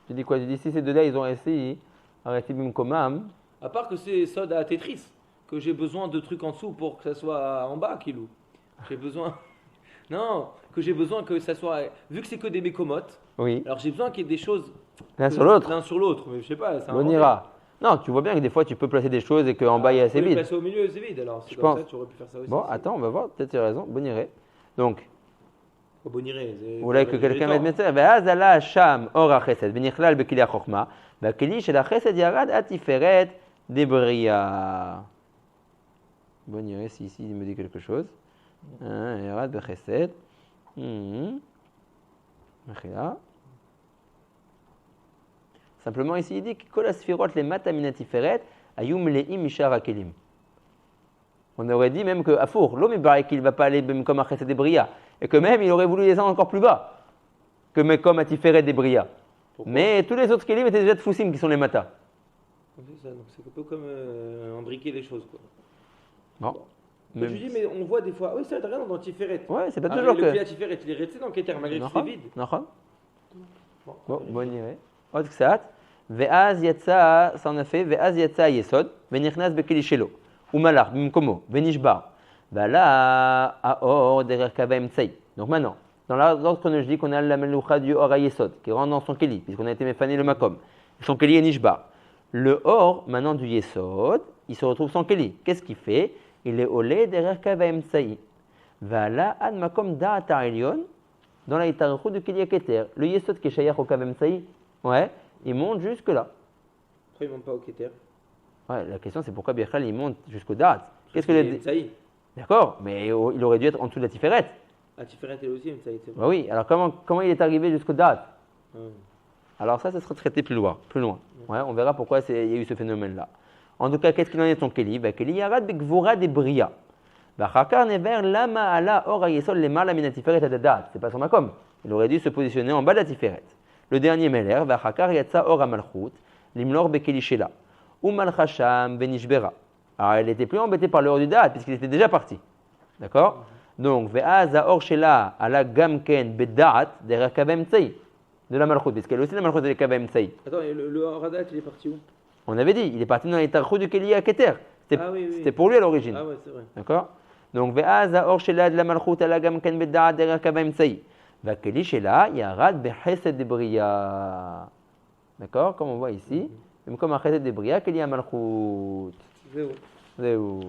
Tu dis quoi? Tu dis si ces deux-là, ils ont resté à rester bimkomam. À part que c'est Sod à Tetris. que j'ai besoin de trucs en dessous pour que ça soit en bas, Kilou. J'ai besoin. Non, que j'ai besoin que ça soit. Vu que c'est que des mécomotes, Oui, alors j'ai besoin qu'il y ait des choses. l'un sur l'autre. L'un sur l'autre, mais je sais pas. C'est On ira. Non, tu vois bien que des fois tu peux placer des choses et qu'en bas il y a assez vide. Passer au milieu, c'est vide. Alors, c'est Je comme pense. ça, tu aurais pu faire ça aussi. Bon, attends, on va voir, peut-être tu as raison, bon irait. Donc, Boniré. vous voulez que quelqu'un mette médecin ואז עלה שם אור החסד ונכלל בכלי החוכמה והכלי של החסד ירד עד תפארת דברייה. Bon irait si ici il me dit quelque chose. ירד בחסד. מחילה. Simplement ici il dit que כל הספירות למטה מן התפארת היו מלאים משאר הכלים. On aurait dit même que Afour, l'homme qu'il ne va pas aller comme à Chesed des Bria, et que même il aurait voulu descendre encore plus bas que comme à Tiferet des Bria. Mais tous les autres Kélim étaient déjà de Foussim qui sont les matas. C'est ça, donc c'est un peu comme embriquer les choses. Quoi. Bon. Mais je dis, mais on voit des fois. Oui, ça, t'as rien dans Tiferet. Ouais, c'est pas Ah, toujours le que. pli à Tiferet, il est resté dans Keter malgré que c'était vide. נכון. Bon, בוא נראה. עוד קצת. ואז יצא, ça en a fait, ואז יצא היסוד, ונכנס בכלי שלו. הוא מלך במקומו, ונשבר. ועלה האור דרך קו האמצעי. Donc maintenant, dans l'ordre chronologique, on a la meloucha du or yesod, qui rentre dans son keli, puisqu'on a été méfané le makom. Son keli est nishbar. Le or, maintenant du yesod, il se retrouve sans keli. Qu'est-ce qu'il fait? Il est olé derrière kav haemtsaï. Vala ad makom da'at ha'elyon, dans la hitarachut du keli aketer. Le yesod qui est shayach au kav haemtsaï, ouais, il monte jusque là. Après, ils montent pas au Keter. Ouais, la question c'est pourquoi Biachal il monte jusqu'au da'at. Qu'est-ce que le... Ça y est. D'accord, mais il aurait dû être en dessous de la tiferet. Ah, Tiferet, elle aussi, ça y est. Bah oui, alors comment il est arrivé jusqu'au da'at? Hum. Alors ça sera traité plus loin. Ouais, on verra pourquoi il y a eu ce phénomène-là. En tout cas, qu'est-ce qu'il en est de ton Keli? Keli yarad begvura de bria. Bachakar never lama ala or ayesol lemala min hatiferet adadat. C'est pas son makom. Il aurait dû se positionner en bas de la tiferet. Le dernier meler, Bachakar yatsa or amalchut limlor bekeli shela. Umalchasham benishbera. Alors elle était plus embêtée par le or du da'at puisqu'il était déjà parti. D'accord? Donc ve'az or shela ala gamken beda'at derrière kavem tzei. De la malchut, parce qu'elle aussi la malchut de Kavem Tsaï. Attends, et le Radat, il est parti où? On avait dit, il est parti dans les tarchou du Keli à Keter. Oui. C'était pour lui à l'origine. Ah ouais, c'est vrai. D'accord? Donc, ve'az or shela de la malchut ala gamken beda'at derrière Kavem Tsaï. Ve'keli shela yarad behesed de bria. D'accord? Comme on voit ici, même comme un chesed de bria, Keli a malchut. Zéro. Zéou.